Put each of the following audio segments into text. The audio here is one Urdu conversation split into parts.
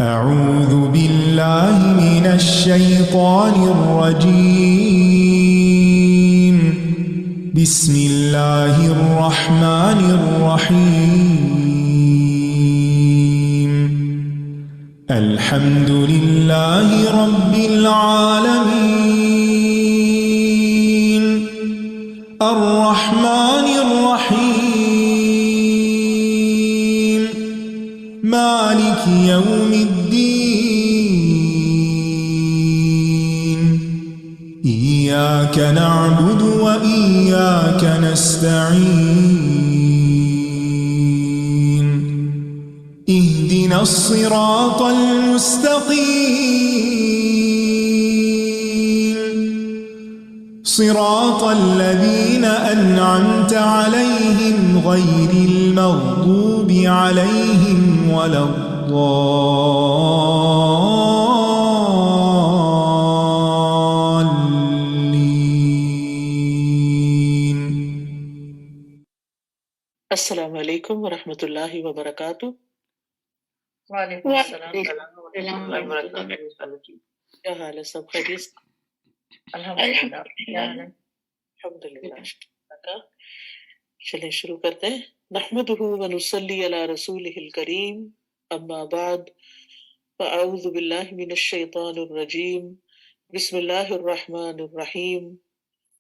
أعوذ بالله من الشيطان الرجيم. بسم الله الرحمن الرحيم. الحمد لله رب العالمين. الرحمن الرحيم. مالك يوم الدين. إياك نعبد وإياك نستعين. اهدنا الصراط المستقيم. صراط الذين أنعمت عليهم غير المغضوب عليهم ولا الضالين. السلام علیکم ورحمۃ اللہ وبرکاتہ۔ وعلیکم السلام ورحمۃ اللہ وبرکاتہ۔ کیا حال ہے؟ سب خیریت؟ الحمدللہ۔ الحمدللہ۔ چلیں شروع کرتے ہیں۔ نحمدہ ونصلی علی رسولہ الکریم، اما بعد فاعوذ باللہ من الشیطان الرجیم، بسم اللہ الرحمن الرحیم۔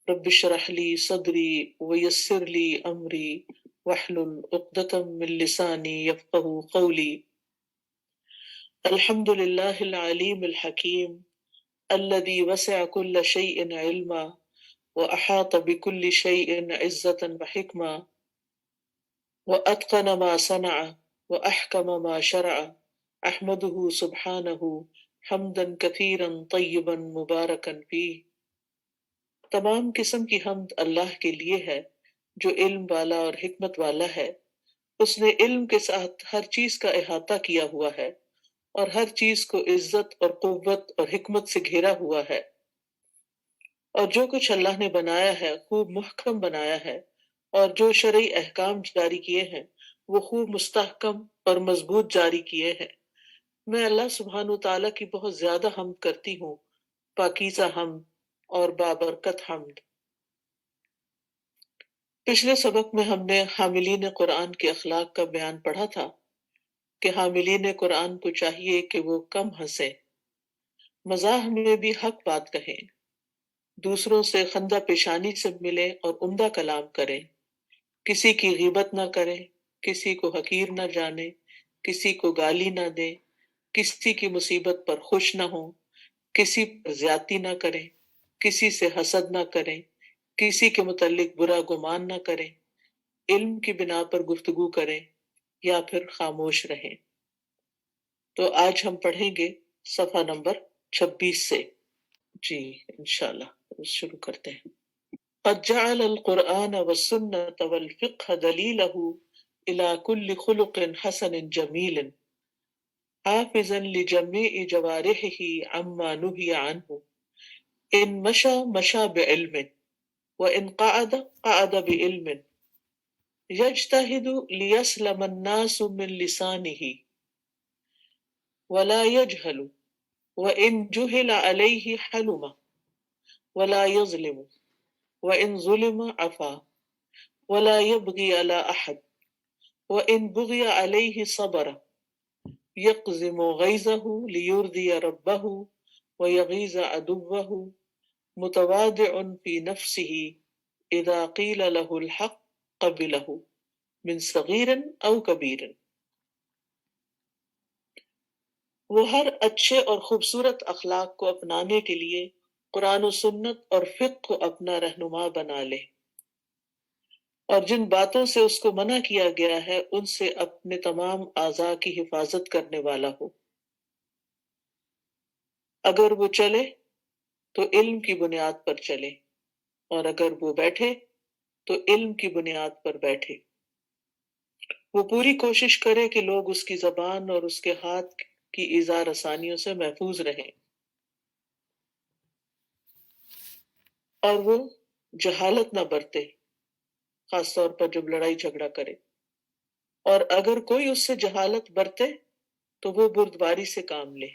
رب اشرح لی صدری ویسر لی امری واحلل عقدۃ من لسانی یفقہوا قولی۔ الحمد للہ العلیم الحکیم الذی وسع كل شیء علما واحاط بكل شیء عزۃ وحکما واتقن ما صنع واحکم ما شرع، احمدہ سبحانہ حمدا کثیرا طیبا مبارکا فیہ۔ تمام قسم کی حمد اللہ کے لیے ہے جو علم والا اور حکمت والا ہے۔ اس نے علم کے ساتھ ہر چیز کا احاطہ کیا ہوا ہے اور ہر چیز کو عزت اور قوت اور حکمت سے گھیرا ہوا ہے، اور جو کچھ اللہ نے بنایا ہے خوب محکم بنایا ہے، اور جو شرعی احکام جاری کیے ہیں وہ خوب مستحکم اور مضبوط جاری کیے ہیں۔ میں اللہ سبحانہ تعالیٰ کی بہت زیادہ حمد کرتی ہوں، پاکیزہ حمد اور بابرکت حمد۔ پچھلے سبق میں ہم نے حاملین قرآن کے اخلاق کا بیان پڑھا تھا کہ حاملین قرآن کو چاہیے کہ وہ کم ہنسیں، مزاح میں بھی حق بات کہیں، دوسروں سے خندہ پیشانی سے ملیں اور عمدہ کلام کریں، کسی کی غیبت نہ کریں، کسی کو حقیر نہ جانیں، کسی کو گالی نہ دیں، کسی کی مصیبت پر خوش نہ ہوں، کسی پر زیادتی نہ کریں، کسی سے حسد نہ کریں، کسی کے متعلق برا گمان نہ کریں، علم کی بنا پر گفتگو کریں یا پھر خاموش رہیں۔ تو آج ہم پڑھیں گے صفحہ نمبر 26 سے۔ جی انشاءاللہ شروع کرتے ہیں۔ قد جعل القرآن والسنة والفقه دلیلہ الى كل خلق حسن جمیل، حافظا لجمیع جوارحہ عما نہی عنہ، ان مشى مشى بعلم وإن قعد قعد بعلم، يجتهد ليسلم الناس من لسانه ولا يجهل، وإن جهل عليه حلم ولا يظلم، وإن ظلم عفا ولا يبغي على أحد، وإن بغي عليه صبر، يقزم غيظه ليرضي ربه ويغيظ عدوه، متواضع في نفسه اذا قیل له الحق قبله من صغیر او کبیر۔ وہ ہر اچھے اور خوبصورت اخلاق کو اپنانے کے لیے قرآن و سنت اور فقہ کو اپنا رہنما بنا لے، اور جن باتوں سے اس کو منع کیا گیا ہے ان سے اپنے تمام اعضاء کی حفاظت کرنے والا ہو۔ اگر وہ چلے تو علم کی بنیاد پر چلے، اور اگر وہ بیٹھے تو علم کی بنیاد پر بیٹھے۔ وہ پوری کوشش کرے کہ لوگ اس کی زبان اور اس کے ہاتھ کی ایذا رسانیوں سے محفوظ رہیں، اور وہ جہالت نہ برتے، خاص طور پر جب لڑائی جھگڑا کرے، اور اگر کوئی اس سے جہالت برتے تو وہ بردباری سے کام لے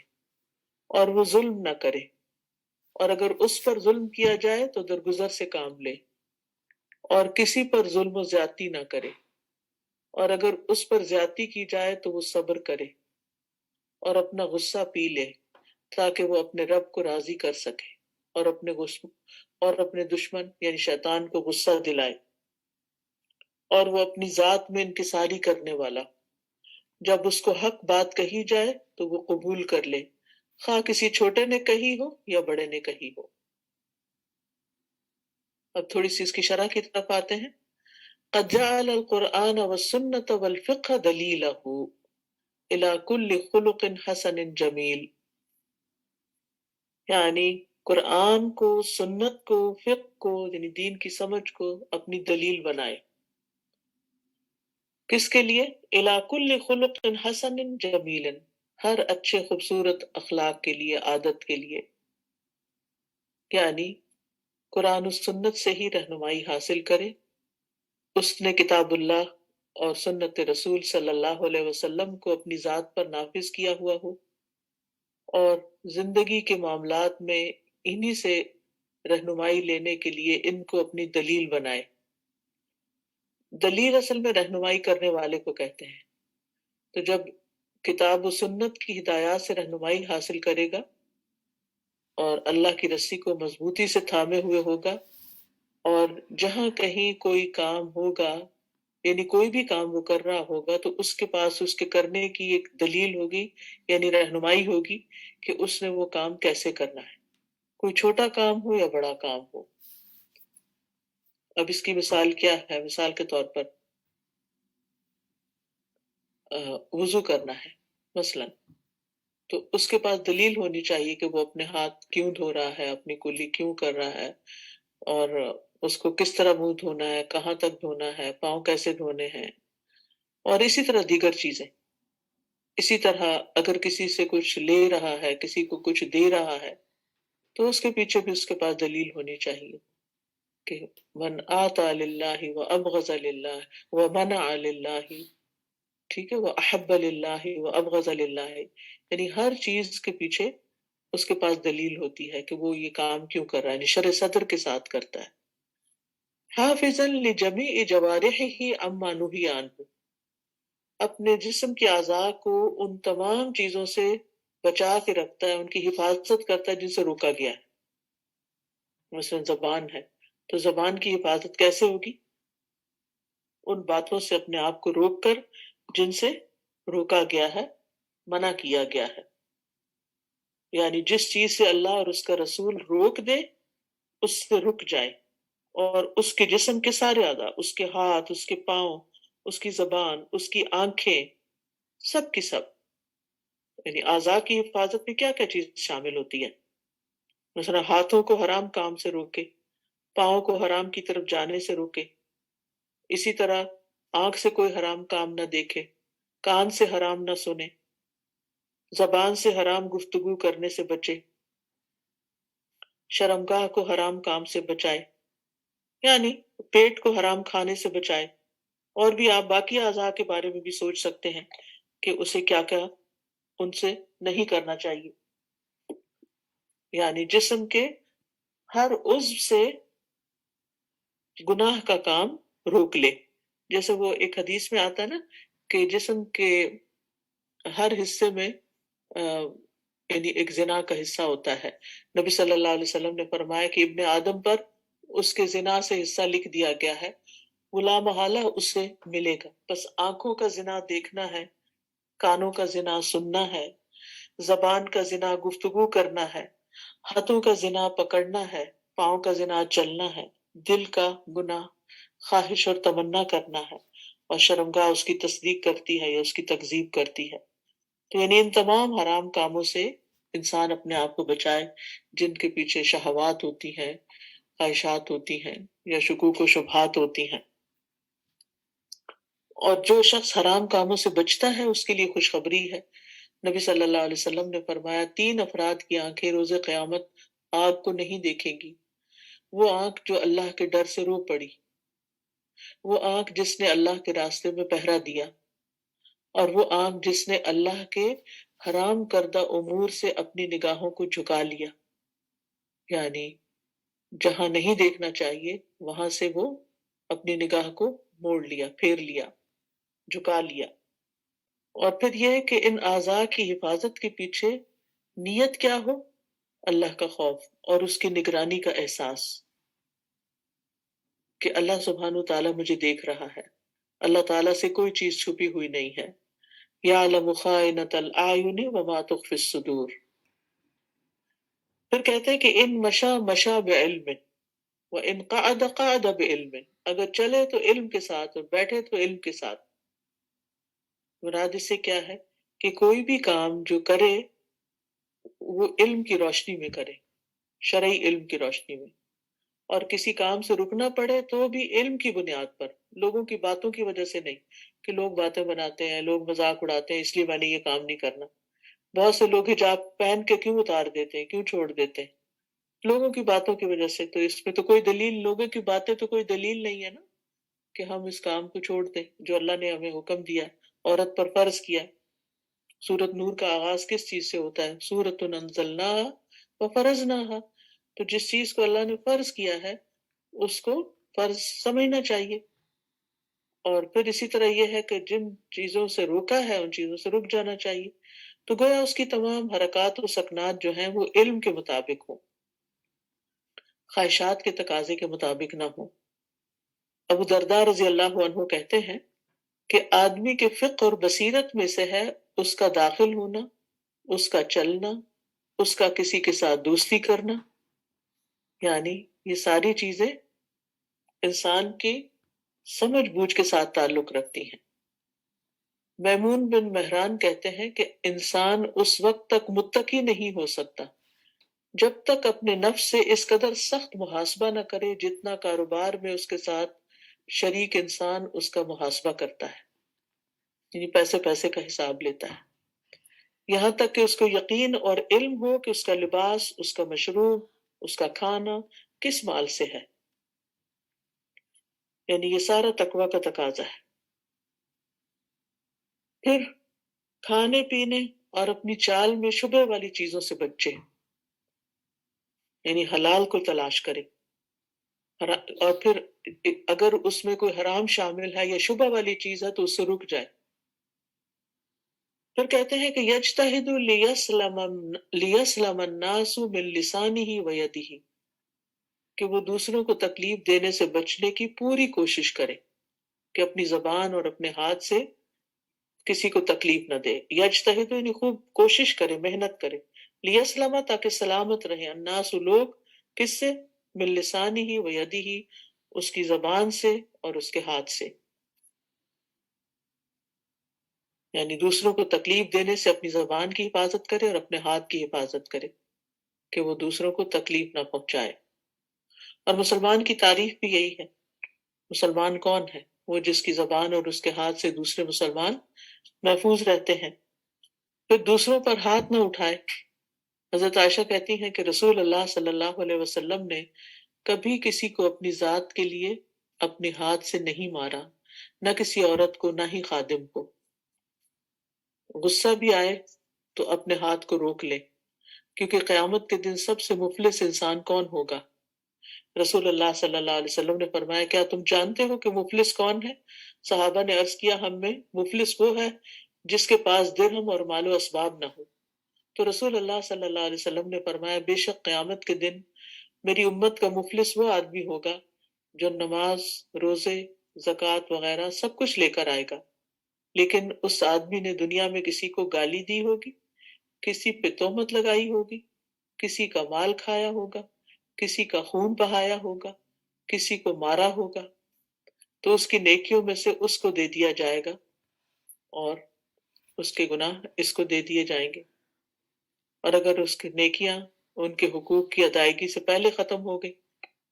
اور وہ ظلم نہ کرے، اور اگر اس پر ظلم کیا جائے تو درگزر سے کام لے اور کسی پر ظلم و زیادتی نہ کرے، اور اگر اس پر زیادتی کی جائے تو وہ صبر کرے اور اپنا غصہ پی لے تاکہ وہ اپنے رب کو راضی کر سکے اور اپنے دشمن یعنی شیطان کو غصہ دلائے، اور وہ اپنی ذات میں انکساری کرنے والا جب اس کو حق بات کہی جائے تو وہ قبول کر لے، خواہ کسی چھوٹے نے کہی ہو یا بڑے نے کہی ہو۔ اب تھوڑی سی اس کی شرح کی طرف آتے ہیں۔ قد جعل القرآن والسنة والفقہ دلیلہ الى کل خلق حسن جمیل، یعنی قرآن کو، سنت کو، فقہ کو یعنی دین کی سمجھ کو اپنی دلیل بنائے۔ کس کے لیے؟ الى کل خلق حسن جمیل، ہر اچھے خوبصورت اخلاق کے لیے، عادت کے لیے، یعنی قرآن و سنت سے ہی رہنمائی حاصل کرے، اس نے کتاب اللہ اور سنت رسول صلی اللہ علیہ وسلم کو اپنی ذات پر نافذ کیا ہوا ہو، اور زندگی کے معاملات میں انہی سے رہنمائی لینے کے لیے ان کو اپنی دلیل بنائے۔ دلیل اصل میں رہنمائی کرنے والے کو کہتے ہیں۔ تو جب کتاب و سنت کی ہدایات سے رہنمائی حاصل کرے گا اور اللہ کی رسی کو مضبوطی سے تھامے ہوئے ہوگا، اور جہاں کہیں کوئی کام ہوگا یعنی کوئی بھی کام وہ کر رہا ہوگا تو اس کے پاس اس کے کرنے کی ایک دلیل ہوگی، یعنی رہنمائی ہوگی کہ اس نے وہ کام کیسے کرنا ہے، کوئی چھوٹا کام ہو یا بڑا کام ہو۔ اب اس کی مثال کیا ہے؟ مثال کے طور پر وضو کرنا ہے مثلا، تو اس کے پاس دلیل ہونی چاہیے کہ وہ اپنے ہاتھ کیوں دھو رہا ہے، اپنی کلی کیوں کر رہا ہے، اور اس کو کس طرح منہ دھونا ہے، کہاں تک دھونا ہے، پاؤں کیسے دھونے ہیں، اور اسی طرح دیگر چیزیں۔ اسی طرح اگر کسی سے کچھ لے رہا ہے، کسی کو کچھ دے رہا ہے، تو اس کے پیچھے بھی اس کے پاس دلیل ہونی چاہیے کہ من آتا للہ وابغض للہ ومنع للہ، ٹھیک ہے، وَأَحَبَّ لِلَّهِ وَأَبْغَضَ لِلَّهِ، یعنی ہر چیز کے پیچھے اس کے پاس دلیل ہوتی ہے کہ وہ یہ کام کیوں کر رہا ہے، یعنی شرع صدر کے ساتھ کرتا ہے۔ حافظا لجمیع جوارحہ عما نہی عنہ، اپنے جسم کے اعضاء کو ان تمام چیزوں سے بچا کے رکھتا ہے، ان کی حفاظت کرتا ہے جن سے روکا گیا ہے۔ مثلا زبان ہے تو زبان کی حفاظت کیسے ہوگی؟ ان باتوں سے اپنے آپ کو روک کر جن سے روکا گیا ہے، منع کیا گیا ہے، یعنی جس چیز سے اللہ اور اس کا رسول روک دے اس سے رک جائے، اور اس کے جسم کے سارے اعضاء، اس کے ہاتھ، اس کے پاؤں، اس کی زبان، اس کی آنکھیں، سب کی سب، یعنی اعضاء کی حفاظت میں کیا کیا چیز شامل ہوتی ہے؟ مثلا ہاتھوں کو حرام کام سے روکے، پاؤں کو حرام کی طرف جانے سے روکے، اسی طرح آنکھ سے کوئی حرام کام نہ دیکھے، کان سے حرام نہ سنے، زبان سے حرام گفتگو کرنے سے بچے، شرمگاہ کو حرام کام سے بچائے، یعنی پیٹ کو حرام کھانے سے بچائے، اور بھی آپ باقی اعضاء کے بارے میں بھی سوچ سکتے ہیں کہ اسے کیا کیا ان سے نہیں کرنا چاہیے، یعنی جسم کے ہر عضو سے گناہ کا کام روک لے۔ جیسے وہ ایک حدیث میں آتا ہے نا کہ جسم کے ہر حصے میں یعنی ایک زنا کا حصہ ہوتا ہے۔ نبی صلی اللہ علیہ وسلم نے فرمایا کہ ابن آدم پر اس کے زنا سے حصہ لکھ دیا گیا ہے، وہ لا محالہ اسے ملے گا، بس آنکھوں کا زنا دیکھنا ہے، کانوں کا زنا سننا ہے، زبان کا زنا گفتگو کرنا ہے، ہاتھوں کا زنا پکڑنا ہے، پاؤں کا زنا چلنا ہے، دل کا گناہ خواہش اور تمنا کرنا ہے، اور شرمگاہ اس کی تصدیق کرتی ہے یا اس کی تکذیب کرتی ہے۔ تو یعنی ان تمام حرام کاموں سے انسان اپنے آپ کو بچائے جن کے پیچھے شہوات ہوتی ہیں، خواہشات ہوتی ہیں یا شکوک و شبہات ہوتی ہیں۔ اور جو شخص حرام کاموں سے بچتا ہے اس کے لیے خوشخبری ہے۔ نبی صلی اللہ علیہ وسلم نے فرمایا 3 افراد کی آنکھیں روز قیامت آگ کو نہیں دیکھیں گی۔ وہ آنکھ جو اللہ کے ڈر سے رو پڑی، وہ آنکھ جس نے اللہ کے راستے میں پہرا دیا، اور وہ آنکھ جس نے اللہ کے حرام کردہ امور سے اپنی نگاہوں کو جھکا لیا، یعنی جہاں نہیں دیکھنا چاہیے وہاں سے وہ اپنی نگاہ کو موڑ لیا، پھیر لیا، جھکا لیا۔ اور پھر یہ ہے کہ ان اعضاء کی حفاظت کے پیچھے نیت کیا ہو؟ اللہ کا خوف اور اس کی نگرانی کا احساس کہ اللہ سبحانہ تعالیٰ مجھے دیکھ رہا ہے، اللہ تعالیٰ سے کوئی چیز چھپی ہوئی نہیں ہے۔ یعلم خائنۃ الاعین وما تخفی الصدور۔ پھر کہتے ہیں کہ ان مشا مشا بعلم وان قعد قعد بعلم، اگر چلے تو علم کے ساتھ اور بیٹھے تو علم کے ساتھ۔ مراد اس سے کیا ہے کہ کوئی بھی کام جو کرے وہ علم کی روشنی میں کرے، شرعی علم کی روشنی میں، اور کسی کام سے رکنا پڑے تو بھی علم کی بنیاد پر، لوگوں کی باتوں کی وجہ سے نہیں کہ لوگ باتیں بناتے ہیں، لوگ مذاق اڑاتے ہیں اس لیے میں نے یہ کام نہیں کرنا۔ بہت سے لوگ حجاب پہن کے کیوں اتار دیتے ہیں، کیوں چھوڑ دیتے ہیں؟ لوگوں کی باتوں کی وجہ سے۔ تو اس میں تو کوئی دلیل، لوگوں کی باتیں تو کوئی دلیل نہیں ہے نا کہ ہم اس کام کو چھوڑ دیں جو اللہ نے ہمیں حکم دیا، عورت پر فرض کیا۔ سورۃ نور کا آغاز کس چیز سے ہوتا ہے؟ سورۃ انزلناها وفرضناها۔ تو جس چیز کو اللہ نے فرض کیا ہے اس کو فرض سمجھنا چاہیے، اور پھر اسی طرح یہ ہے کہ جن چیزوں سے روکا ہے ان چیزوں سے رک جانا چاہیے۔ تو گویا اس کی تمام حرکات و سکنات جو ہیں وہ علم کے مطابق ہوں، خواہشات کے تقاضے کے مطابق نہ ہوں۔ ابو درداء رضی اللہ عنہ کہتے ہیں کہ آدمی کے فقہ اور بصیرت میں سے ہے اس کا داخل ہونا، اس کا چلنا، اس کا کسی کے ساتھ دوستی کرنا، یعنی یہ ساری چیزیں انسان کی سمجھ بوجھ کے ساتھ تعلق رکھتی ہیں۔ میمون بن مہران کہتے ہیں کہ انسان اس وقت تک متقی نہیں ہو سکتا جب تک اپنے نفس سے اس قدر سخت محاسبہ نہ کرے جتنا کاروبار میں اس کے ساتھ شریک انسان اس کا محاسبہ کرتا ہے، یعنی پیسے پیسے کا حساب لیتا ہے، یہاں تک کہ اس کو یقین اور علم ہو کہ اس کا لباس، اس کا مشروب، اس کا کھانا کس مال سے ہے۔ یعنی یہ سارا تقوی کا تقاضا ہے۔ پھر کھانے پینے اور اپنی چال میں شبہ والی چیزوں سے بچے، یعنی حلال کو تلاش کرے، اور پھر اگر اس میں کوئی حرام شامل ہے یا شبہ والی چیز ہے تو اس سے رک جائے۔ پھر کہتے ہیں کہ یجتہد لیسلم الناس من لسانہ ویدہ، کہ وہ دوسروں کو تکلیف دینے سے بچنے کی پوری کوشش کرے کہ اپنی زبان اور اپنے ہاتھ سے کسی کو تکلیف نہ دے۔ یجتہد یعنی خوب کوشش کرے، محنت کرے، لیسلم تاکہ سلامت رہے، الناس لوگ، کس سے؟ من لسانہ ویدہ، اس کی زبان سے اور اس کے ہاتھ سے، یعنی دوسروں کو تکلیف دینے سے اپنی زبان کی حفاظت کرے اور اپنے ہاتھ کی حفاظت کرے کہ وہ دوسروں کو تکلیف نہ پہنچائے۔ اور مسلمان کی تعریف بھی یہی ہے۔ مسلمان کون ہے؟ وہ جس کی زبان اور اس کے ہاتھ سے دوسرے مسلمان محفوظ رہتے ہیں، پھر دوسروں پر ہاتھ نہ اٹھائے۔ حضرت عائشہ کہتی ہیں کہ رسول اللہ صلی اللہ علیہ وسلم نے کبھی کسی کو اپنی ذات کے لیے اپنے ہاتھ سے نہیں مارا، نہ کسی عورت کو، نہ ہی خادم کو۔ غصہ بھی آئے تو اپنے ہاتھ کو روک لے، کیونکہ قیامت کے دن سب سے مفلس انسان کون ہوگا؟ رسول اللہ صلی اللہ علیہ وسلم نے فرمایا کیا تم جانتے ہو کہ مفلس کون ہے؟ صحابہ نے عرض کیا ہم میں، مفلس وہ ہے جس کے پاس درہم اور مال و اسباب نہ ہو۔ تو رسول اللہ صلی اللہ علیہ وسلم نے فرمایا بے شک قیامت کے دن میری امت کا مفلس وہ آدمی ہوگا جو نماز، روزے، زکوٰۃ وغیرہ سب کچھ لے کر آئے گا، لیکن اس آدمی نے دنیا میں کسی کو گالی دی ہوگی، کسی پہ تہمت لگائی ہوگی، کسی کا مال کھایا ہوگا، کسی کا خون بہایا ہوگا، کسی کو مارا ہوگا، تو اس کی نیکیوں میں سے اس کو دے دیا جائے گا اور اس کے گناہ اس کو دے دیے جائیں گے۔ اور اگر اس کی نیکیاں ان کے حقوق کی ادائیگی سے پہلے ختم ہو گئی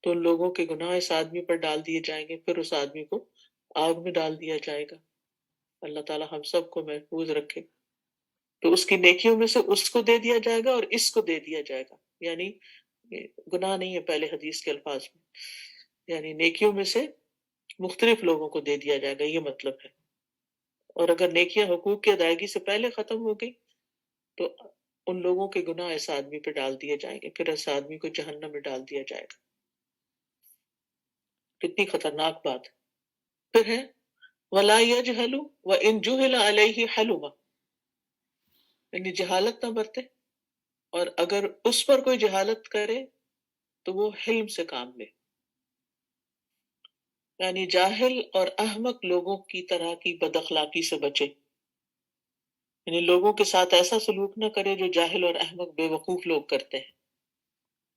تو ان لوگوں کے گناہ اس آدمی پر ڈال دیے جائیں گے، پھر اس آدمی کو آگ میں ڈال دیا جائے گا۔ اللہ تعالی ہم سب کو محفوظ رکھے۔ تو اس کی نیکیوں میں سے اس کو دے دیا جائے گا اور اس کو دے دیا جائے گا، یعنی گناہ نہیں ہے پہلے حدیث کے الفاظ میں، یعنی نیکیوں میں سے مختلف لوگوں کو دے دیا جائے گا، یہ مطلب ہے۔ اور اگر نیکیاں حقوق کی ادائیگی سے پہلے ختم ہو گئی تو ان لوگوں کے گناہ اس آدمی پہ ڈال دیے جائیں گے، پھر اس آدمی کو جہنم میں ڈال دیا جائے گا۔ کتنی خطرناک بات۔ پھر ہے وَلَا يَجْهَلُ وَإِن جُهِلَ عَلَيْهِ حَلُمَ، یعنی جہالت نہ برتے، اور اگر اس پر کوئی جہالت کرے تو وہ حلم سے کام لے، یعنی جاہل اور احمق لوگوں کی طرح کی بد اخلاقی سے بچے، یعنی لوگوں کے ساتھ ایسا سلوک نہ کرے جو جاہل اور احمق بے وقوف لوگ کرتے ہیں،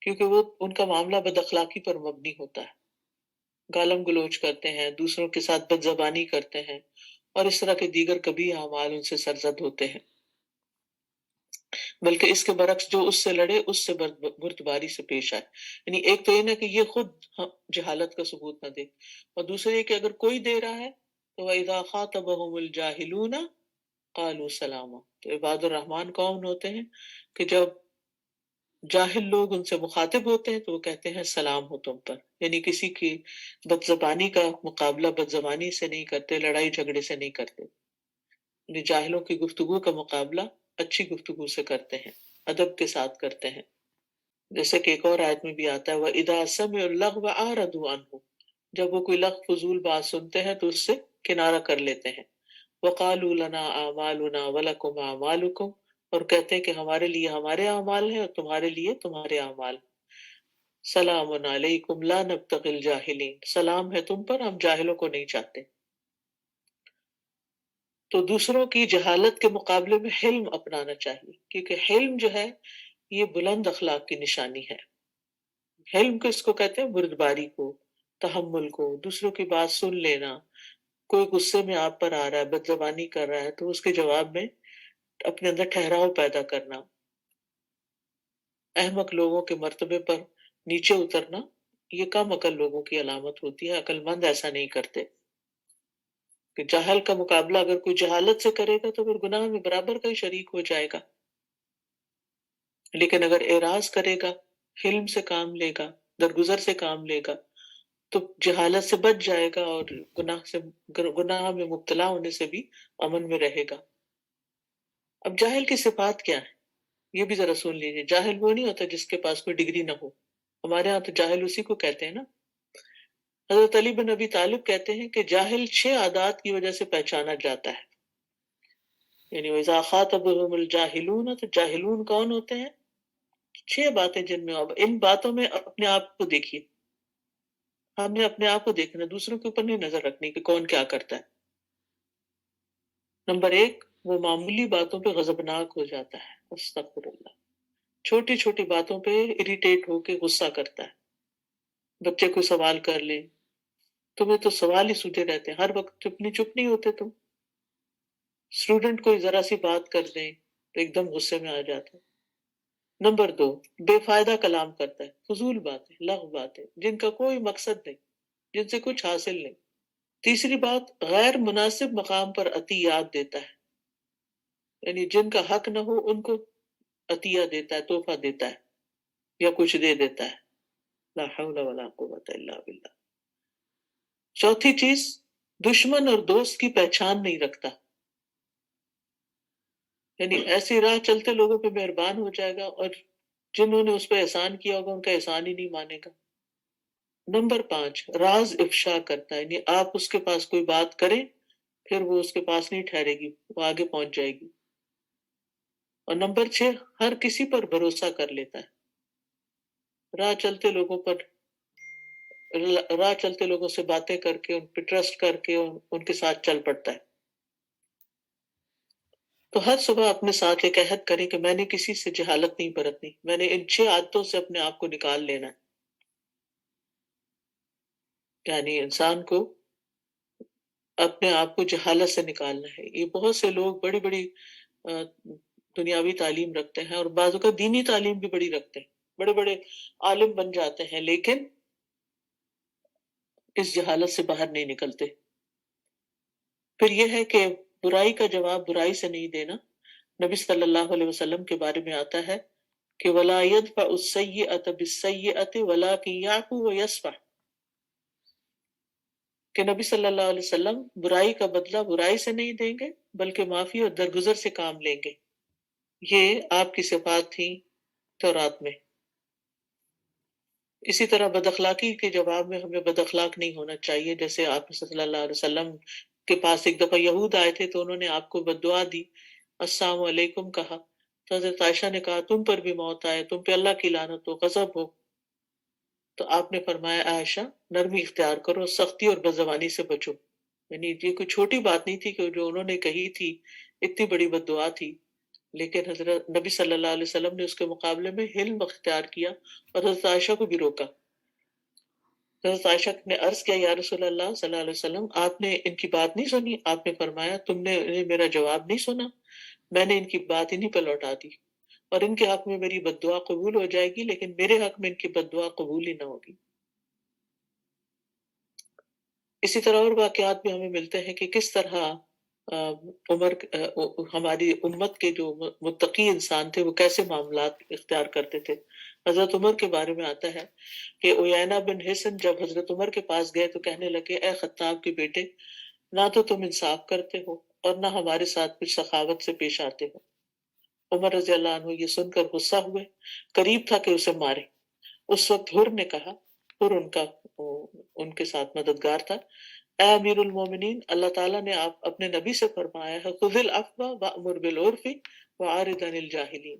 کیونکہ وہ ان کا معاملہ بد اخلاقی پر مبنی ہوتا ہے، گالم گلوچ کرتے ہیں، دوسروں کے ساتھ بد زبانی کرتے ہیں، اور اس طرح کے دیگر کبھی اعمال ان سے سرزد ہوتے ہیں، بلکہ اس کے برعکس جو اس سے لڑے اس سے بردباری سے پیش آئے۔ یعنی ایک تو یہ نہ کہ یہ خود جہالت کا ثبوت نہ دے، اور دوسرے یہ کہ اگر کوئی دے رہا ہے تو وَإِذَا خَاطَبَهُمُ الْجَاهِلُونَ قَالُوا سَلَامًا، تو عباد الرحمن کون ہوتے ہیں کہ جب جاہل لوگ ان سے مخاطب ہوتے ہیں تو وہ کہتے ہیں سلام ہو تم پر، یعنی کسی کی بد زبانی کا مقابلہ بد زبانی سے نہیں کرتے، لڑائی جھگڑے سے نہیں کرتے، یعنی جاہلوں کی گفتگو کا مقابلہ اچھی گفتگو سے کرتے ہیں، ادب کے ساتھ کرتے ہیں، جیسے کہ ایک اور آیت میں بھی آتا ہے وَإِذَا سَمِعُوا اللَّغْوَ أَعْرَضُوا عَنْهُ، جب وہ کوئی لغو فضول بات سنتے ہیں تو اس سے کنارہ کر لیتے ہیں، وَقَالُوا لَنَا أَعْمَالُنَا وَلَكُمْ أَعْمَالُكُمْ، اور کہتے ہیں کہ ہمارے لیے ہمارے اعمال ہیں اور تمہارے لیے تمہارے اعمال، سلام علیکم لا نبتغی الجاہلین، سلام ہے تم پر، ہم جاہلوں کو نہیں چاہتے۔ تو دوسروں کی جہالت کے مقابلے میں حلم اپنانا چاہیے، کیونکہ حلم جو ہے یہ بلند اخلاق کی نشانی ہے۔ حلم کس کو کہتے ہیں؟ بردباری کو، تحمل کو، دوسروں کی بات سن لینا، کوئی غصے میں آپ پر آ رہا ہے، بد زبانی کر رہا ہے تو اس کے جواب میں اپنے اندر ٹھہراؤ پیدا کرنا، احمق لوگوں کے مرتبے پر نیچے اترنا، یہ کم عقل لوگوں کی علامت ہوتی ہے، عقل مند ایسا نہیں کرتے، کہ جاہل کا مقابلہ اگر کوئی جہالت سے کرے گا تو پھر گناہ میں برابر کا ہی شریک ہو جائے گا، لیکن اگر اعراض کرے گا، حلم سے کام لے گا، درگزر سے کام لے گا تو جہالت سے بچ جائے گا اور گناہ میں مبتلا ہونے سے بھی امن میں رہے گا۔ اب جاہل کی صفات کیا ہے یہ بھی ذرا سن لیجیے۔ جاہل وہ نہیں ہوتا جس کے پاس کوئی ڈگری نہ ہو، ہمارے ہاں تو جاہل اسی کو کہتے ہیں نا۔ حضرت علی بن ابی طالب کہتے ہیں کہ جاہل 6 عادات کی وجہ سے پہچانا جاتا ہے، یعنی وَإِذَا خَاطَبَهُمُ الْجَاهِلُونَ، تو جاہلون کون ہوتے ہیں؟ 6 باتیں جن میں اب ان باتوں میں اپنے آپ کو دیکھیے، ہم نے اپنے آپ کو دیکھنا، دوسروں کے اوپر نہیں نظر رکھنی کہ کون کیا کرتا ہے۔ نمبر 1، وہ معمولی باتوں پہ غضبناک ہو جاتا ہے، استغفر اللہ، چھوٹی چھوٹی باتوں پہ اریٹیٹ ہو کے غصہ کرتا ہے۔ بچے کو سوال کر لیں، تمہیں تو سوال ہی سوتے رہتے ہیں، ہر وقت چپ نہیں ہوتے تم۔ اسٹوڈنٹ کوئی ذرا سی بات کر دیں تو ایک دم غصے میں آ جاتا ہے۔ نمبر 2، بے فائدہ کلام کرتا ہے، فضول باتیں، لغو باتیں جن کا کوئی مقصد نہیں، جن سے کچھ حاصل نہیں۔ تیسری بات، غیر مناسب مقام پر عطیات دیتا ہے، یعنی جن کا حق نہ ہو ان کو عطیہ دیتا ہے، تحفہ دیتا ہے یا کچھ دے دیتا ہے، لا حول ولا قوت الا باللہ۔ چوتھی چیز، دشمن اور دوست کی پہچان نہیں رکھتا، یعنی ایسی راہ چلتے لوگوں پہ مہربان ہو جائے گا اور جنہوں نے اس پہ احسان کیا ہوگا ان کا احسان ہی نہیں مانے گا۔ نمبر 5، راز افشا کرتا ہے، یعنی آپ اس کے پاس کوئی بات کریں پھر وہ اس کے پاس نہیں ٹھہرے گی، وہ آگے پہنچ جائے گی۔ اور نمبر 6، ہر کسی پر بھروسہ کر لیتا ہے، راہ چلتے لوگوں سے باتیں کر کے ان پہ ٹرسٹ کر کے ان کے ساتھ چل پڑتا ہے۔ تو ہر صبح اپنے ساتھ ایک عہد کریں کہ میں نے کسی سے جہالت نہیں برتنی، میں نے ان 6 عادتوں سے اپنے آپ کو نکال لینا ہے۔ یعنی انسان کو اپنے آپ کو جہالت سے نکالنا ہے۔ یہ بہت سے لوگ بڑی بڑی دنیاوی تعلیم رکھتے ہیں اور بعض اوقات دینی تعلیم بھی بڑی رکھتے ہیں، بڑے بڑے عالم بن جاتے ہیں لیکن اس جہالت سے باہر نہیں نکلتے۔ پھر یہ ہے کہ برائی کا جواب برائی سے نہیں دینا۔ نبی صلی اللہ علیہ وسلم کے بارے میں آتا ہے کہ وَلَا يَدْفَعُ السَّيِّئَةَ بِالسَّيِّئَةِ وَلَٰكِن يَعْفُو وَيَصْفَحُ، کہ نبی صلی اللہ علیہ وسلم برائی کا بدلہ برائی سے نہیں دیں گے بلکہ معافی اور درگزر سے کام لیں گے. یہ آپ کی صفات تھیں تورات میں. اسی طرح بد اخلاقی کے جواب میں ہمیں بد اخلاق نہیں ہونا چاہیے. جیسے آپ صلی اللہ علیہ وسلم کے پاس ایک دفعہ یہود آئے تھے تو انہوں نے آپ کو بد دعا دی، السلام علیکم کہا، تو حضرت عائشہ نے کہا تم پر بھی موت آئے، تم پہ اللہ کی لعنت ہو، غضب ہو. تو آپ نے فرمایا عائشہ نرمی اختیار کرو، سختی اور بدزبانی سے بچو. یعنی یہ کوئی چھوٹی بات نہیں تھی کہ جو انہوں نے کہی تھی، اتنی بڑی بد دعا تھی، لیکن حضرت نبی صلی اللہ علیہ وسلم نے اس کے مقابلے میں حلم اختیار کیا اور حضرت عائشہ کو بھی روکا. حضرت عائشہ نے عرض کیا یا رسول اللہ صلی اللہ علیہ وسلم آپ نے ان کی بات نہیں سنی؟ آپ نے فرمایا تم نے میرا جواب نہیں سنا، میں نے ان کی بات انہیں پہ لوٹا دی، اور ان کے حق میں میری بد دعا قبول ہو جائے گی لیکن میرے حق میں ان کی بد دعا قبول ہی نہ ہوگی. اسی طرح اور واقعات بھی ہمیں ملتے ہیں کہ کس طرح عمر ہماری امت کے جو متقی انسان تھے وہ کیسے معاملات اختیار کرتے تھے. حضرت عمر کے بارے میں آتا ہے کہ عیینہ بن حصن جب حضرت عمر کے پاس گئے تو کہنے لگے اے خطاب کے بیٹے، نہ تو تم انصاف کرتے ہو اور نہ ہمارے ساتھ کچھ سخاوت سے پیش آتے ہو. عمر رضی اللہ عنہ یہ سن کر غصہ ہوئے، قریب تھا کہ اسے مارے. اس وقت حر نے کہا، حر ان کے ساتھ مددگار تھا، اے امیر المومنین، اللہ تعالیٰ نے آپ اپنے نبی سے فرمایا ہے خذ العفو وأمر بالعرف وأعرض عن الجاہلین،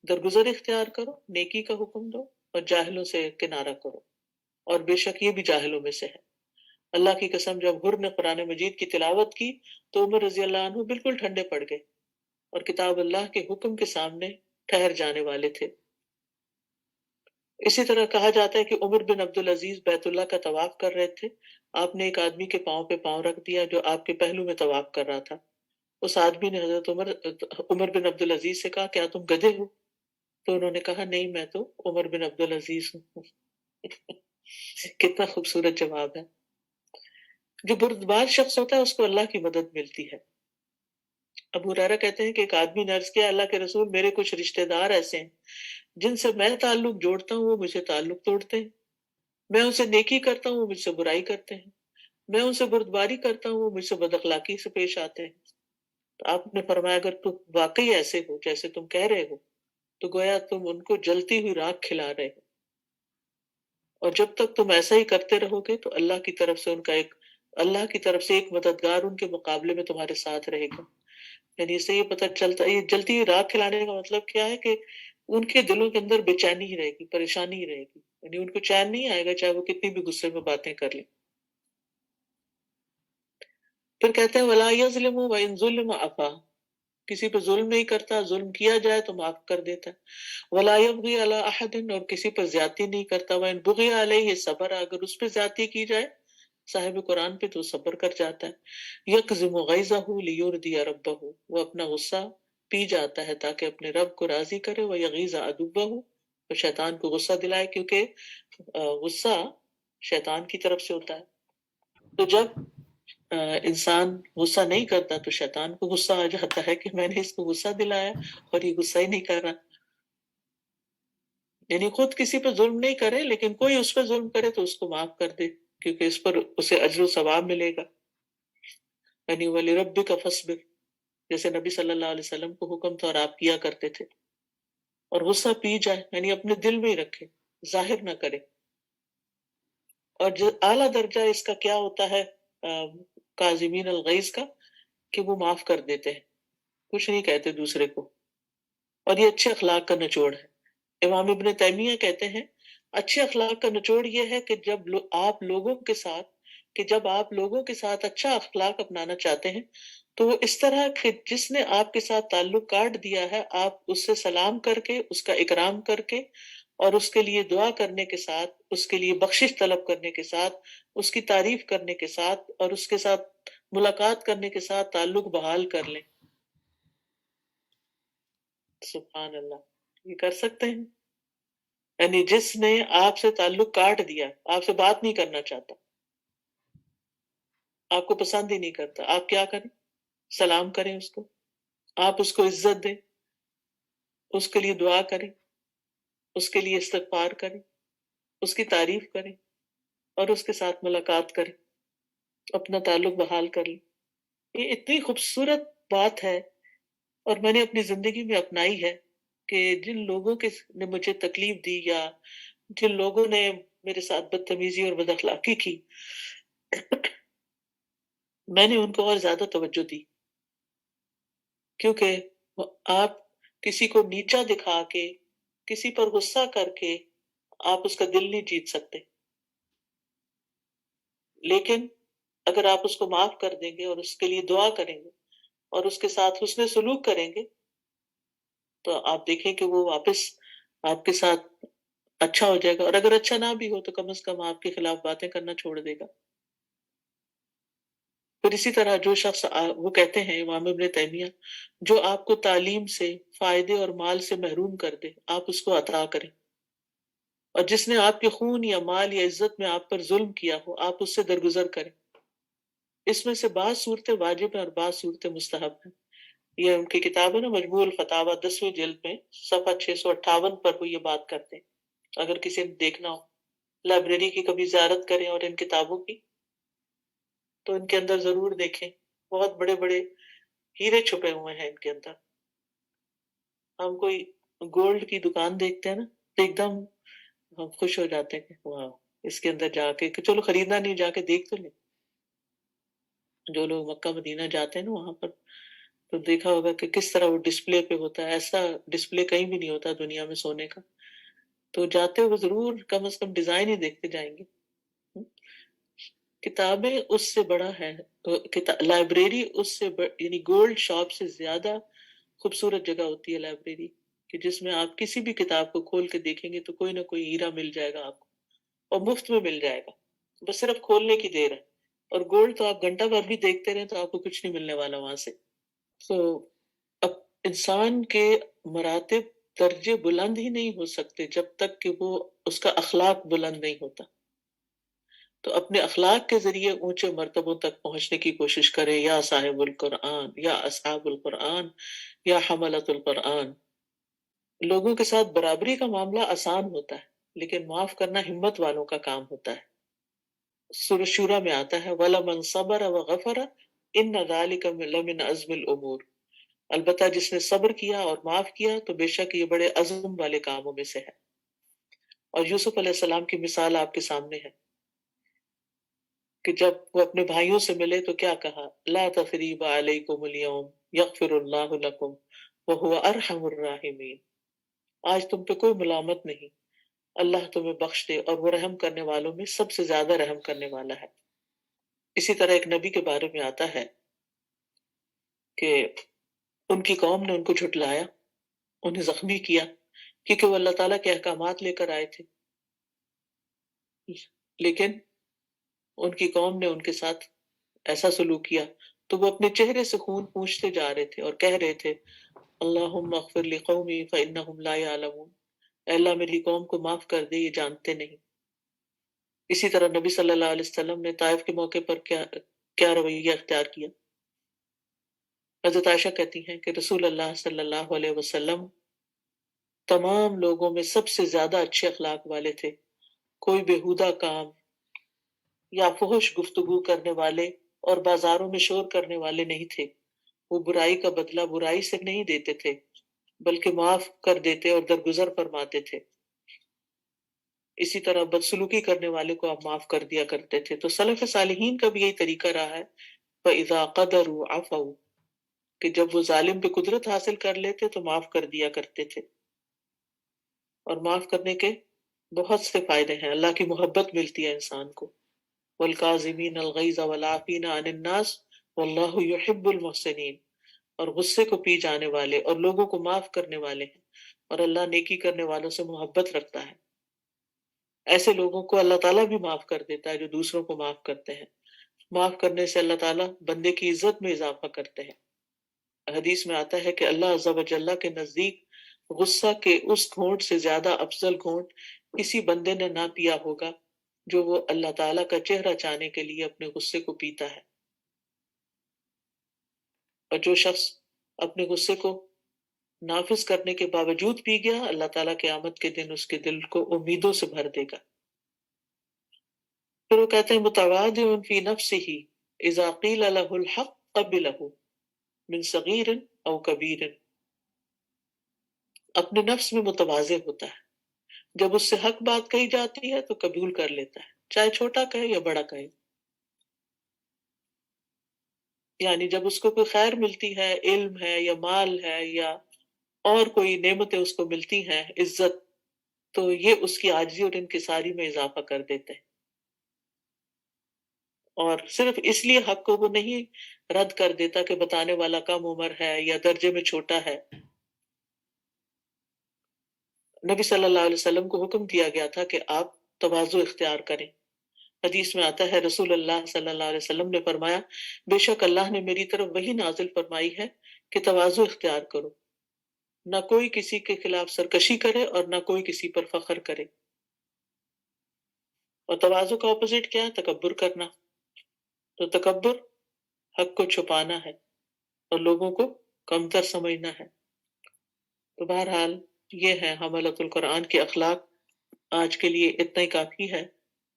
درگزر اختیار کرو، نیکی کا حکم دو اور جاہلوں سے کنارہ کرو، اور بے شک یہ بھی جاہلوں میں سے ہے. اللہ کی قسم جب حر نے قرآن مجید کی تلاوت کی تو عمر رضی اللہ عنہ بالکل ٹھنڈے پڑ گئے اور کتاب اللہ کے حکم کے سامنے ٹھہر جانے والے تھے. اسی طرح کہا جاتا ہے کہ عمر بن عبدالعزیز بیت اللہ کا طواف کر رہے تھے. آپ نے ایک آدمی کے پاؤں پہ پاؤں رکھ دیا جو آپ کے پہلو میں طواف کر رہا تھا. اس آدمی نے حضرت عمر بن عبدالعزیز سے کہا کیا تم گدھے ہو؟ تو انہوں نے کہا نہیں، میں تو عمر بن عبدالعزیز ہوں. کتنا خوبصورت جواب ہے. جو بردبار شخص ہوتا ہے اس کو اللہ کی مدد ملتی ہے. ابو ہریرہ کہتے ہیں کہ ایک آدمی نے عرض کیا اللہ کے رسول، میرے کچھ رشتہ دار ایسے ہیں جن سے میں تعلق جوڑتا ہوں وہ مجھے تعلق توڑتے ہیں، میں ان سے نیکی کرتا ہوں وہ مجھ سے برائی کرتے ہیں، میں ان سے بردباری کرتا ہوں وہ مجھ سے بد اخلاقی سے پیش آتے ہیں. تو آپ نے فرمایا اگر تم واقعی ایسے ہو جیسے تم کہہ رہے ہو تو گویا تم ان کو جلتی ہوئی راکھ کھلا رہے ہو، اور جب تک تم ایسا ہی کرتے رہو گے تو اللہ کی طرف سے ایک مددگار ان کے مقابلے میں تمہارے ساتھ رہے گا. یعنی اس سے یہ پتہ چلتا ہے، یہ جلتی ہوئی راکھ کھلانے کا مطلب کیا ہے کہ ان کے دلوں کے اندر بے چینی ہی رہے گی، پریشانی ہی رہے گی، یعنی ان کو چین نہیں آئے گا چاہے وہ کتنی بھی غصے میں باتیں کر لیں. پھر کہتے ہیں وَلَا يَظْلِمُ وَإِن ظُلِمَ عَفَا، کسی پہ ظلم نہیں کرتا، ظلم کیا جائے تو معاف کر دیتا ہے. وَلَا يَبْغِي عَلَىٰ أَحَدٍ، اور کسی پر زیادتی نہیں کرتا. وَإِن بُغِيَ عَلَيْهِ صَبَرَ، اگر اس پہ زیادتی کی جائے صاحب قرآن پہ تو صبر کر جاتا ہے. يَقْزِمُ غَيْظَهُ لِيُرْضِيَ رَبَّهُ، وہ اپنا غصہ پی جاتا ہے تاکہ اپنے رب کو راضی کرے. وَيَغِيظَ عَدُوَّهُ، اور شیطان کو غصہ دلائے، کیونکہ غصہ شیطان کی طرف سے ہوتا ہے. تو جب انسان غصہ نہیں کرتا تو شیطان کو غصہ آ جاتا ہے کہ میں نے اس کو غصہ دلایا اور یہ غصہ ہی نہیں کر رہا. یعنی خود کسی پہ ظلم نہیں کرے لیکن کوئی اس پہ ظلم کرے تو اس کو معاف کر دے، کیونکہ اس پر اسے اجر و ثواب ملے گا. یعنی وَلِرَبِّكَ فَاصْبِرْ، جیسے نبی صلی اللہ علیہ وسلم کو حکم تھا اور آپ کیا کرتے تھے. اور غصہ پی جائے یعنی اپنے دل میں ہی رکھے، ظاہر نہ کرے. اور جو اعلیٰ درجہ اس کا کیا ہوتا ہے کاظمین الغیظ کا، کہ وہ معاف کر دیتے ہیں، کچھ نہیں کہتے دوسرے کو. اور یہ اچھے اخلاق کا نچوڑ ہے. امام ابن تیمیہ کہتے ہیں اچھے اخلاق کا نچوڑ یہ ہے کہ جب آپ لوگوں کے ساتھ اچھا اخلاق اپنانا چاہتے ہیں تو وہ اس طرح کہ جس نے آپ کے ساتھ تعلق کاٹ دیا ہے آپ اس سے سلام کر کے، اس کا اکرام کر کے، اور اس کے لیے دعا کرنے کے ساتھ، اس کے لیے بخشش طلب کرنے کے ساتھ، اس کی تعریف کرنے کے ساتھ اور اس کے ساتھ ملاقات کرنے کے ساتھ تعلق بحال کر لیں. سبحان اللہ، یہ کر سکتے ہیں. یعنی جس نے آپ سے تعلق کاٹ دیا، آپ سے بات نہیں کرنا چاہتا، آپ کو پسند ہی نہیں کرتا، آپ کیا کریں؟ سلام کریں اس کو، آپ اس کو عزت دیں، اس کے لیے دعا کریں، اس کے لیے استغفار کریں، اس کی تعریف کریں اور اس کے ساتھ ملاقات کریں. اپنا تعلق بحال کر لیں. یہ اتنی خوبصورت بات ہے اور میں نے اپنی زندگی میں اپنائی ہے کہ جن لوگوں کے نے مجھے تکلیف دی یا جن لوگوں نے میرے ساتھ بدتمیزی اور بد اخلاقی کی، میں نے ان کو اور زیادہ توجہ دی، کیونکہ آپ کسی کو نیچا دکھا کے، کسی پر غصہ کر کے آپ اس کا دل نہیں جیت سکتے، لیکن اگر آپ اس کو معاف کر دیں گے اور اس کے لیے دعا کریں گے اور اس کے ساتھ حسن سلوک کریں گے تو آپ دیکھیں کہ وہ واپس آپ کے ساتھ اچھا ہو جائے گا، اور اگر اچھا نہ بھی ہو تو کم از کم آپ کے خلاف باتیں کرنا چھوڑ دے گا. پھر اسی طرح جو شخص وہ کہتے ہیں امام ابن تیمیہ، جو آپ کو تعلیم سے، فائدے اور مال سے محروم کر دے آپ اس کو عطا کریں، اور جس نے آپ کے خون یا مال یا عزت میں آپ پر ظلم کیا ہو آپ اس سے درگزر کریں. اس میں سے بعض صورتیں واجب ہیں اور بعض صورتیں مستحب ہیں. یہ ان کی کتاب ہے نا مجموع الفتاوی 10ویں جلد میں صفحہ 658 پر وہ یہ بات کرتے ہیں. اگر کسی نے دیکھنا ہو لائبریری کی کبھی زیارت کریں اور ان کتابوں کی تو ان کے اندر ضرور دیکھیں، بہت بڑے بڑے ہیرے چھپے ہوئے ہیں ان کے اندر. ہم کوئی گولڈ کی دکان دیکھتے ہیں نا تو ایک دم ہم خوش ہو جاتے ہیں کہ واہ، اس کے اندر جا کے کہ چلو خریدنا نہیں، جا کے دیکھ تو لیں. جو لوگ مکہ مدینہ جاتے ہیں نا وہاں پر تو دیکھا ہوگا کہ کس طرح وہ ڈسپلے پہ ہوتا ہے، ایسا ڈسپلے کہیں بھی نہیں ہوتا دنیا میں سونے کا. تو جاتے ہوئے ضرور کم از کم ڈیزائن ہی دیکھتے جائیں گے. کتابیں اس سے بڑا ہے، لائبریری اس سے یعنی گولڈ شاپ سے زیادہ خوبصورت جگہ ہوتی ہے لائبریری، کہ جس میں آپ کسی بھی کتاب کو کھول کے دیکھیں گے تو کوئی نہ کوئی ہیرا مل جائے گا آپ کو، اور مفت میں مل جائے گا، بس صرف کھولنے کی دیر ہے. اور گولڈ تو آپ گھنٹہ بھر بھی دیکھتے رہیں تو آپ کو کچھ نہیں ملنے والا وہاں سے. تو اب انسان کے مراتب درجے بلند ہی نہیں ہو سکتے جب تک کہ وہ اس کا اخلاق بلند نہیں ہوتا. تو اپنے اخلاق کے ذریعے اونچے مرتبوں تک پہنچنے کی کوشش کرے، یا صاحب القرآن یا اصحاب القرآن یا حملۃ القرآن. لوگوں کے ساتھ برابری کا معاملہ آسان ہوتا ہے لیکن معاف کرنا ہمت والوں کا کام ہوتا ہے. سورہ شورى میں آتا ہے وَلَمَنْ صَبَرَ وَغَفَرَ إِنَّ ذَلِكَ لَمِنْ عَزْمِ الْأُمُورِ. البتہ جس نے صبر کیا اور معاف کیا تو بے شک یہ بڑے عزم والے کاموں میں سے ہے. اور یوسف علیہ السلام کی مثال آپ کے سامنے ہے کہ جب وہ اپنے بھائیوں سے ملے تو کیا کہا، لا تثریب علیکم اليوم یغفر اللہ لکم وہو ارحم الراحمین. آج تم پہ کوئی ملامت نہیں، اللہ تمہیں بخش دے اور وہ رحم کرنے والوں میں سب سے زیادہ رحم کرنے والا ہے. اسی طرح ایک نبی کے بارے میں آتا ہے کہ ان کی قوم نے ان کو جھٹلایا، انہیں زخمی کیا، کیونکہ وہ اللہ تعالیٰ کے احکامات لے کر آئے تھے، لیکن ان کی قوم نے ان کے ساتھ ایسا سلوک کیا تو وہ اپنے چہرے سے خون پوچھتے جا رہے تھے اور کہہ رہے تھے اللہم اغفر لقومی فإنہم لا یعلمون، اے اللہ میری قوم کو معاف کر دے، یہ جانتے نہیں. اسی طرح نبی صلی اللہ علیہ وسلم نے طائف کے موقع پر کیا رویہ اختیار کیا. حضرت عائشہ کہتی ہیں کہ رسول اللہ صلی اللہ علیہ وسلم تمام لوگوں میں سب سے زیادہ اچھے اخلاق والے تھے. کوئی بیہودہ کام یا فحش گفتگو کرنے والے اور بازاروں میں شور کرنے والے نہیں تھے. وہ برائی کا بدلہ برائی سے نہیں دیتے تھے بلکہ معاف کر دیتے اور درگزر فرماتے تھے. اسی طرح بدسلوکی کرنے والے کو آپ معاف کر دیا کرتے تھے. تو سلف صالحین کا بھی یہی طریقہ رہا ہے، فَإِذَا قَدَرُوا عَفَوْا، کہ جب وہ ظالم پہ قدرت حاصل کر لیتے تو معاف کر دیا کرتے تھے. اور معاف کرنے کے بہت سے فائدے ہیں، اللہ کی محبت ملتی ہے انسان کو. وَالْكَاظِمِينَ الْغَيْظَ وَالْعَافِينَ عَنِ النَّاسِ وَاللَّهُ يُحِبُّ الْمُحْسِنِينَ. اور غصے کو پی جانے والے اور لوگوں کو معاف کرنے والے ہیں، اور اللہ نیکی کرنے والوں سے محبت رکھتا ہے. ایسے لوگوں کو اللہ تعالیٰ بھی معاف کر دیتا ہے جو دوسروں کو معاف کرتے ہیں. معاف کرنے سے اللہ تعالیٰ بندے کی عزت میں اضافہ کرتے ہیں. حدیث میں آتا ہے کہ اللہ عز و جل کے نزدیک غصہ کے اس گھونٹ سے زیادہ افضل گھونٹ کسی بندے نے نہ پیا ہوگا جو وہ اللہ تعالیٰ کا چہرہ چاہنے کے لیے اپنے غصے کو پیتا ہے. اور جو شخص اپنے غصے کو نافذ کرنے کے باوجود پی گیا، اللہ تعالیٰ قیامت کے دن اس کے دل کو امیدوں سے بھر دے گا. پھر وہ کہتے ہیں متواضع فی نفسہ اذا قیل له الحق قبله من صغیر او کبیر، اپنے نفس میں متواضع ہوتا ہے، جب اس سے حق بات کہی جاتی ہے تو قبول کر لیتا ہے، چاہے چھوٹا کہے یا بڑا کہے. یعنی جب اس کو کوئی خیر ملتی ہے، علم ہے یا مال ہے یا اور کوئی نعمتیں اس کو ملتی ہیں، عزت، تو یہ اس کی عاجزی اور انکساری میں اضافہ کر دیتے ہیں، اور صرف اس لیے حق کو وہ نہیں رد کر دیتا کہ بتانے والا کم عمر ہے یا درجے میں چھوٹا ہے. نبی صلی اللہ علیہ وسلم کو حکم دیا گیا تھا کہ آپ تواضع اختیار کریں. حدیث میں آتا ہے رسول اللہ صلی اللہ علیہ وسلم نے فرمایا، بے شک اللہ نے میری طرف وحی نازل فرمائی ہے کہ تواضع اختیار کرو، نہ کوئی کسی کے خلاف سرکشی کرے اور نہ کوئی کسی پر فخر کرے. اور تواضع کا اپوزٹ کیا ہے؟ تکبر کرنا. تو تکبر حق کو چھپانا ہے اور لوگوں کو کمتر سمجھنا ہے. تو بہرحال یہ ہے حملۃ القرآن کے اخلاق. آج کے لیے اتنا ہی کافی ہے،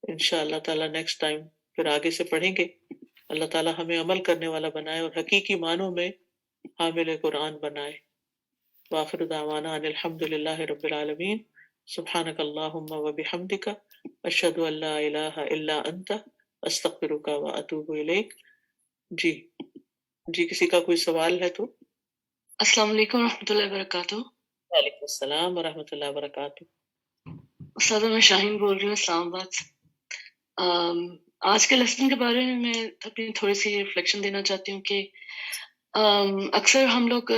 انشاءاللہ تعالی نیکسٹ ٹائم پھر آگے سے پڑھیں گے. اللہ تعالی ہمیں عمل کرنے والا بنائے اور حقیقی معنوں میں حامل قرآن بنائے. وآخر دعوانا ان الحمد للہ رب العالمین. سبحانک اللہم وبحمدک، اشہد ان لا الہ الا انت، استغفرک واتوب الیک. جی کسی کا کوئی سوال ہے تو. السلام علیکم ورحمۃ اللہ وبرکاتہ. وعلیکم السلام ورحمۃ اللہ وبرکاتہ. استاد میں شاہین بول رہی ہوں اسلام آباد سے. آج کے لیسن کے بارے میں اپنی تھوڑی سی ریفلیکشن دینا چاہتی ہوں کہ اکثر ہم لوگ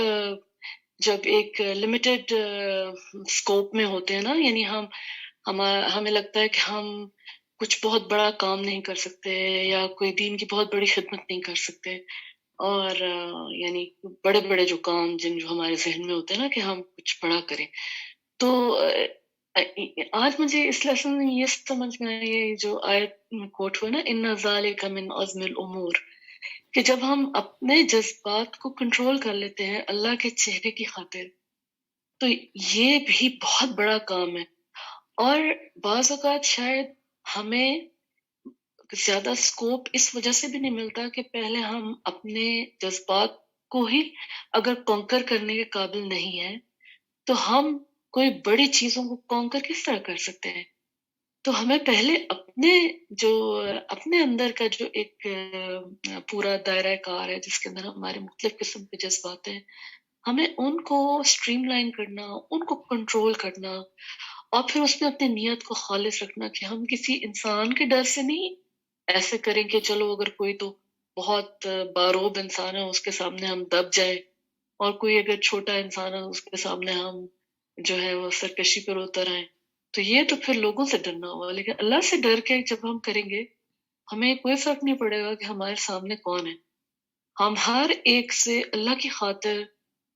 جب ایک لمیٹڈ اسکوپ میں ہوتے ہیں نا، یعنی ہمیں لگتا ہے کہ ہم کچھ بہت بڑا کام نہیں کر سکتے یا کوئی دین کی بہت بڑی خدمت نہیں کر سکتے، اور یعنی بڑے بڑے جو کام جو ہمارے ذہن میں ہوتے ہیں نا کہ ہم کچھ بڑا کریں. تو آج مجھے اس لیسن میں یہ سمجھ میں آئی، یہ جو آیت میں کوٹ ہوئے نا، ان ذالک من عزم الامور، کہ جب ہم اپنے جذبات کو کنٹرول کر لیتے ہیں اللہ کے چہرے کی خاطر، تو یہ بھی بہت بڑا کام ہے. اور بعض اوقات شاید ہمیں زیادہ سکوپ اس وجہ سے بھی نہیں ملتا کہ پہلے ہم اپنے جذبات کو ہی اگر کانکر کرنے کے قابل نہیں ہیں تو ہم کوئی بڑی چیزوں کو کانکر کس طرح کر سکتے ہیں. تو ہمیں پہلے اپنے اندر کا جو ایک پورا دائرہ کار ہے جس کے اندر ہمارے مختلف قسم کے جذبات ہیں، ہمیں ان کو سٹریم لائن کرنا، ان کو کنٹرول کرنا، اور پھر اس میں اپنی نیت کو خالص رکھنا کہ ہم کسی انسان کے ڈر سے نہیں ایسے کریں کہ چلو اگر کوئی تو بہت باروب انسان ہے اس کے سامنے ہم دب جائیں، اور کوئی اگر چھوٹا انسان ہے اس کے سامنے ہم جو ہے وہ سرکشی پر اتر آئیں. تو یہ تو پھر لوگوں سے ڈرنا ہوگا، لیکن اللہ سے ڈر کے جب ہم کریں گے ہمیں کوئی فرق نہیں پڑے گا کہ ہمارے سامنے کون ہے. ہم ہر ایک سے اللہ کی خاطر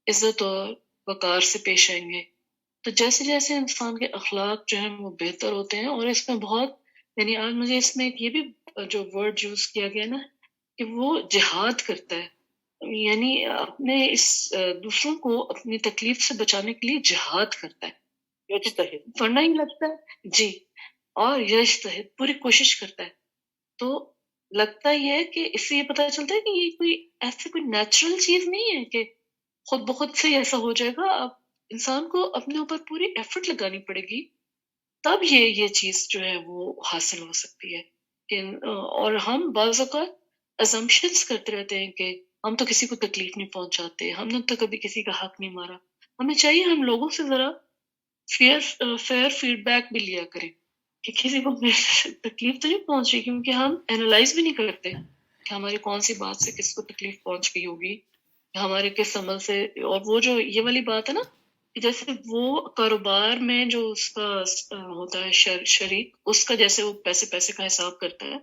عزت اور وقار سے پیش آئیں گے. تو جیسے جیسے انسان کے اخلاق جو ہیں وہ بہتر ہوتے ہیں، اور اس میں بہت یعنی آج مجھے اس میں یہ بھی جو ورڈ یوز کیا گیا نا کہ وہ جہاد کرتا ہے، یعنی اپنے اس دوسروں کو اپنی تکلیف سے بچانے کے لیے جہاد کرتا ہے، ورنہ ہی لگتا ہے جی، اور یجتہد پوری کوشش کرتا ہے. تو لگتا یہ ہے کہ اس سے یہ پتہ چلتا ہے کہ یہ کوئی ایسی کوئی نیچرل چیز نہیں ہے کہ خود بخود سے ایسا ہو جائے گا. اب انسان کو اپنے اوپر پوری ایفرٹ لگانی پڑے گی، تب یہ چیز جو ہے وہ حاصل ہو سکتی ہے. اور ہم بعض اوقات ازمپشنز کرتے رہتے ہیں کہ ہم تو کسی کو تکلیف نہیں پہنچاتے، ہم نے تو کبھی کسی کا حق نہیں مارا. ہمیں چاہیے ہم لوگوں سے ذرا فیئر فیڈ بیک بھی لیا کریں کہ کسی کو تکلیف تو نہیں پہنچ رہی، کیونکہ ہم اینالائز بھی نہیں کرتے کہ ہماری کون سی بات سے کس کو تکلیف پہنچ گئی ہوگی، ہمارے کس عمل سے. اور وہ جو یہ والی بات ہے نا کہ جیسے وہ کاروبار میں جو اس کا ہوتا ہے شریک، اس کا جیسے وہ پیسے کا حساب کرتا ہے،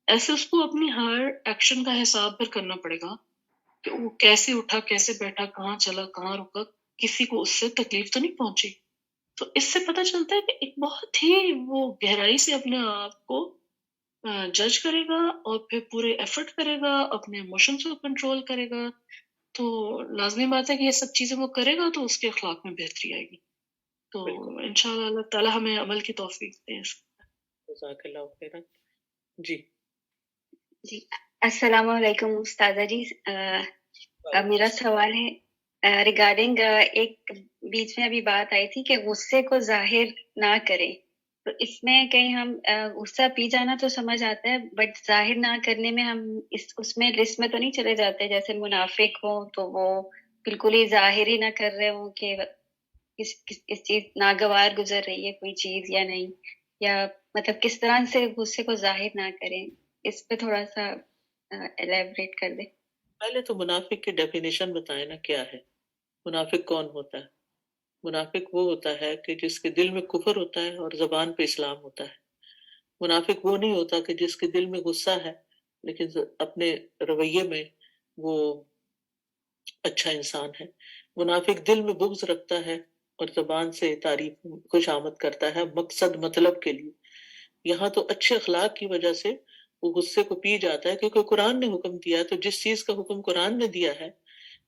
ایسے اس کو اپنی ہر ایکشن کا حساب پھر کرنا پڑے گا کہ وہ کیسے اٹھا، کیسے بیٹھا، کہاں چلا، کہاں رکا، کسی کو اس سے تکلیف تو نہیں پہنچی. تو اس سے پتہ چلتا ہے کہ ایک بہت ہی وہ گہرائی سے اپنے آپ کو جج کرے گا اور پھر پورے ایفرٹ کرے گا، اپنے ایموشنز کو کنٹرول کرے گا. تو لازمی بات ہے کہ یہ سب چیزیں وہ کرے گا تو اس کے اخلاق میں بہتری آئے گی. تو انشاءاللہ اللہ تعالی ہمیں عمل کی توفیق دے. جزاک اللہ خیرا. جی السلام علیکم استاذہ جی. میرا سوال ہے ریگارڈنگ ایک بیچ میں ابھی بات آئی تھی کہ غصے کو ظاہر نہ کریں, تو اس میں کہیں ہم غصہ پی جانا تو سمجھ آتا ہے, بٹ ظاہر نہ کرنے میں ہم اس میں لسٹ میں تو نہیں چلے جاتے جیسے منافق ہوں تو وہ بالکل ہی ظاہر ہی نہ کر رہے ہوں کہ اس چیز ناگوار گزر رہی ہے کوئی چیز یا نہیں, یا مطلب کس طرح سے غصے کو ظاہر نہ کریں, اس پہ تھوڑا سا ایلیبریٹ کر دیں. پہلے تو منافق کی ڈیفینیشن بتائیں نا, کیا ہے منافق, کون ہوتا ہے؟ منافق وہ ہوتا ہے کہ جس کے دل میں کفر ہوتا ہے اور زبان پہ اسلام ہوتا ہے. منافق وہ نہیں ہوتا کہ جس کے دل میں غصہ ہے لیکن اپنے رویے میں وہ اچھا انسان ہے. منافق دل میں بغض رکھتا ہے اور زبان سے تعریف خوش آمد کرتا ہے مقصد مطلب کے لیے. یہاں تو اچھے اخلاق کی وجہ سے وہ غصے کو پی جاتا ہے, کیونکہ قرآن نے حکم دیا ہے. تو جس چیز کا حکم قرآن نے دیا ہے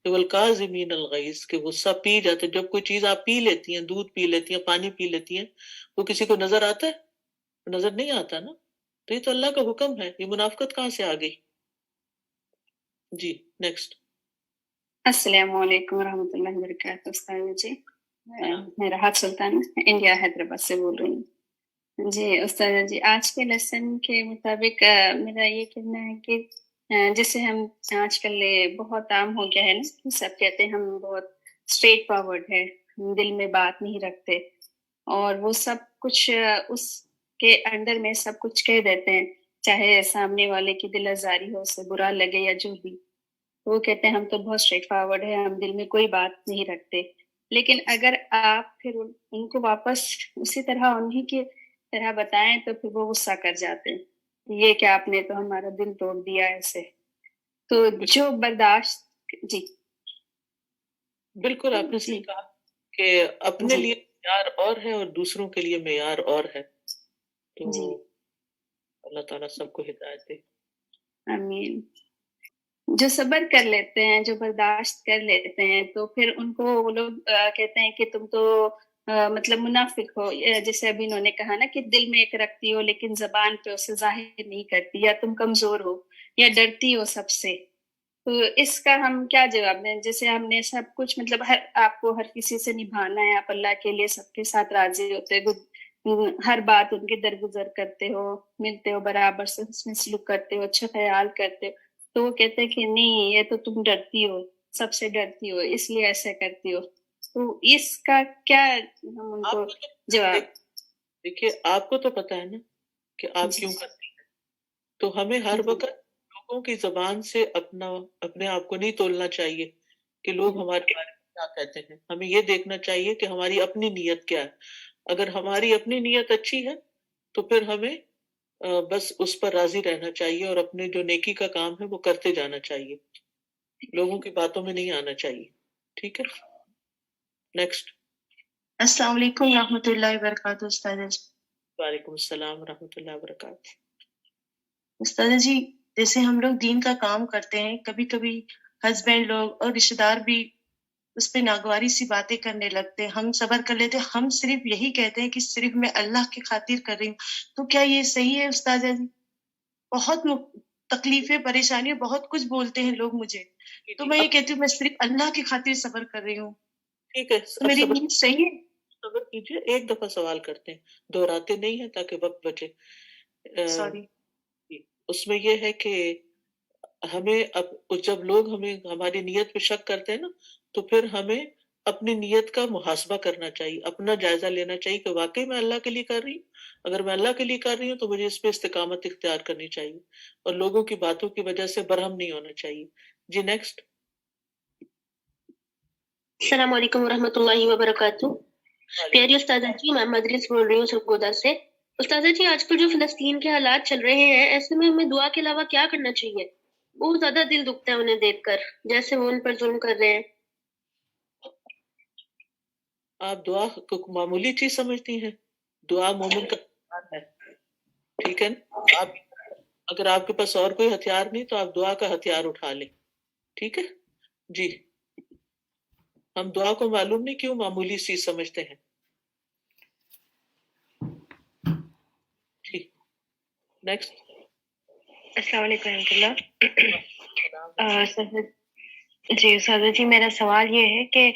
کہ والکاظمین الغیظ, کہ غصہ پی جاتے. جب کوئی چیز آپ پی لیتی ہیں, دودھ پی لیتی ہیں, پانی پی لیتی ہیں, وہ کسی کو نظر آتا ہے؟ نظر نہیں آتا نا. تو یہ تو اللہ کا حکم ہے, یہ منافقت کہاں سے آ گئی؟ جی نیکسٹ. السلام علیکم ورحمۃ اللہ وبرکاتہ. استاد جی میں راحت سلطان انڈیا حیدرآباد سے بول رہی ہوں. جی استاد جی, آج کے لیسن کے مطابق میرا یہ کہنا ہے کہ جیسے ہم آج کل بہت عام ہو گیا ہے نا, سب کہتے ہیں ہم بہت اسٹریٹ فارورڈ ہے, دل میں بات نہیں رکھتے, اور وہ سب کچھ اس کے انڈر میں سب کچھ کہہ دیتے ہیں, چاہے سامنے والے کی دل آزاری ہو, اسے برا لگے یا جو بھی. وہ کہتے ہیں ہم تو بہت اسٹریٹ فارورڈ ہے, ہم دل میں کوئی بات نہیں رکھتے. لیکن اگر آپ پھر ان کو واپس اسی طرح انہیں کی طرح بتائیں تو پھر وہ غصہ کر جاتے ہیں, یہ کہ آپ نے تو ہمارا دل توڑ دیا ایسے. تو جو برداشت, جی بالکل آپ نے صحیح کہا کہ اپنے لیے معیار اور ہے اور دوسروں کے لیے معیار اور ہے. تو اللہ تعالیٰ سب کو ہدایت دے. آمین. جو صبر کر لیتے ہیں, جو برداشت کر لیتے ہیں, تو پھر ان کو وہ لوگ کہتے ہیں کہ تم تو مطلب منافق ہو, جیسے ابھی انہوں نے کہا نا کہ دل میں ایک رکھتی ہو لیکن زبان پہ اسے ظاہر نہیں کرتی, یا تم کمزور ہو یا ڈرتی ہو سب سے. تو اس کا ہم کیا جواب دیں؟ جیسے ہم نے سب کچھ مطلب آپ کو ہر کسی سے نبھانا ہے, آپ اللہ کے لیے سب کے ساتھ راضی ہوتے, ہر بات ان کے درگزر کرتے ہو, ملتے ہو, برابر سے اس میں سلوک کرتے ہو, اچھا خیال کرتے ہو, تو وہ کہتے ہیں کہ نہیں یہ تو تم ڈرتی ہو, سب سے ڈرتی ہو, اس لیے ایسے کرتی ہو. تو اس کا کیا ہم ان کو جواب؟ دیکھیے آپ کو تو پتا ہے نا کہ آپ کیوں کرتی ہیں, تو ہمیں ہر وقت لوگوں کی زبان سے اپنے آپ کو نہیں تولنا چاہیے کہ لوگ ہمارے بارے میں کیا کہتے ہیں. ہمیں یہ دیکھنا چاہیے کہ ہماری اپنی نیت کیا ہے. اگر ہماری اپنی نیت اچھی ہے تو پھر ہمیں بس اس پر راضی رہنا چاہیے اور اپنے جو نیکی کا کام ہے وہ کرتے جانا چاہیے, لوگوں کی باتوں میں نہیں آنا چاہیے. ٹھیک ہے, نیکسٹ. السلام علیکم ورحمۃ اللہ وبرکاتہ. استاد جی. وعلیکم السلام ورحمۃ اللہ وبرکاتہ. استاد جی, جیسے ہم لوگ دین کا کام کرتے ہیں, کبھی کبھی ہسبینڈ لوگ اور رشتے دار بھی اس پہ ناگواری سی باتیں کرنے لگتے ہیں, ہم صبر کر لیتے, ہم صرف یہی کہتے ہیں کہ صرف میں اللہ کی خاطر کر رہی ہوں. تو کیا یہ صحیح ہے استاد جی؟ بہت تکلیفیں, پریشانیاں, بہت کچھ بولتے ہیں لوگ مجھے, تو میں یہ کہتی ہوں میں صرف اللہ کی خاطر صبر کر رہی ہوں. ٹھیک ہے, تو میری نیت صحیح ہے؟ صبر کیجیے, ایک دفعہ سوال کرتے ہیں, دہراتے نہیں ہیں تاکہ وقت بچے. سوری. اس میں یہ ہے کہ ہمیں جب لوگ ہمیں ہماری نیت پہ شک کرتے ہیں نا, تو پھر ہمیں اپنی نیت کا محاسبہ کرنا چاہیے, اپنا جائزہ لینا چاہیے کہ واقعی میں اللہ کے لیے کر رہی ہوں. اگر میں اللہ کے لیے کر رہی ہوں تو مجھے اس پہ استقامت اختیار کرنی چاہیے اور لوگوں کی باتوں کی وجہ سے برہم نہیں ہونا چاہیے. جی نیکسٹ. السلام علیکم ورحمۃ اللہ وبرکاتہ. پیاری استاذہ جی, میں مدرس بول رہی ہوں سرگودا سے. استاذہ جی, آج کل جو فلسطین کے حالات چل رہے ہیں, ایسے میں ہمیں دعا کے علاوہ کیا کرنا چاہیے؟ بہت زیادہ دل دکھتا ہے انہیں دیکھ کر, جیسے وہ ان پر ظلم کر رہے ہیں. آپ دعا کو معمولی چیز سمجھتی ہیں؟ دعا مومن کا ہتھیار ہے, ٹھیک ہے نا. آپ اگر آپ کے پاس اور کوئی ہتھیار نہیں تو آپ دعا کا ہتھیار اٹھا لیں. ٹھیک ہے جی, ہم دعا کو معلوم نہیں کیوں معمولی چیز سمجھتے ہیں. ٹھیک, نیکسٹ. السلام علیکم ورحمۃ اللہ. جی اساتذہ جی، میرا سوال یہ ہے کہ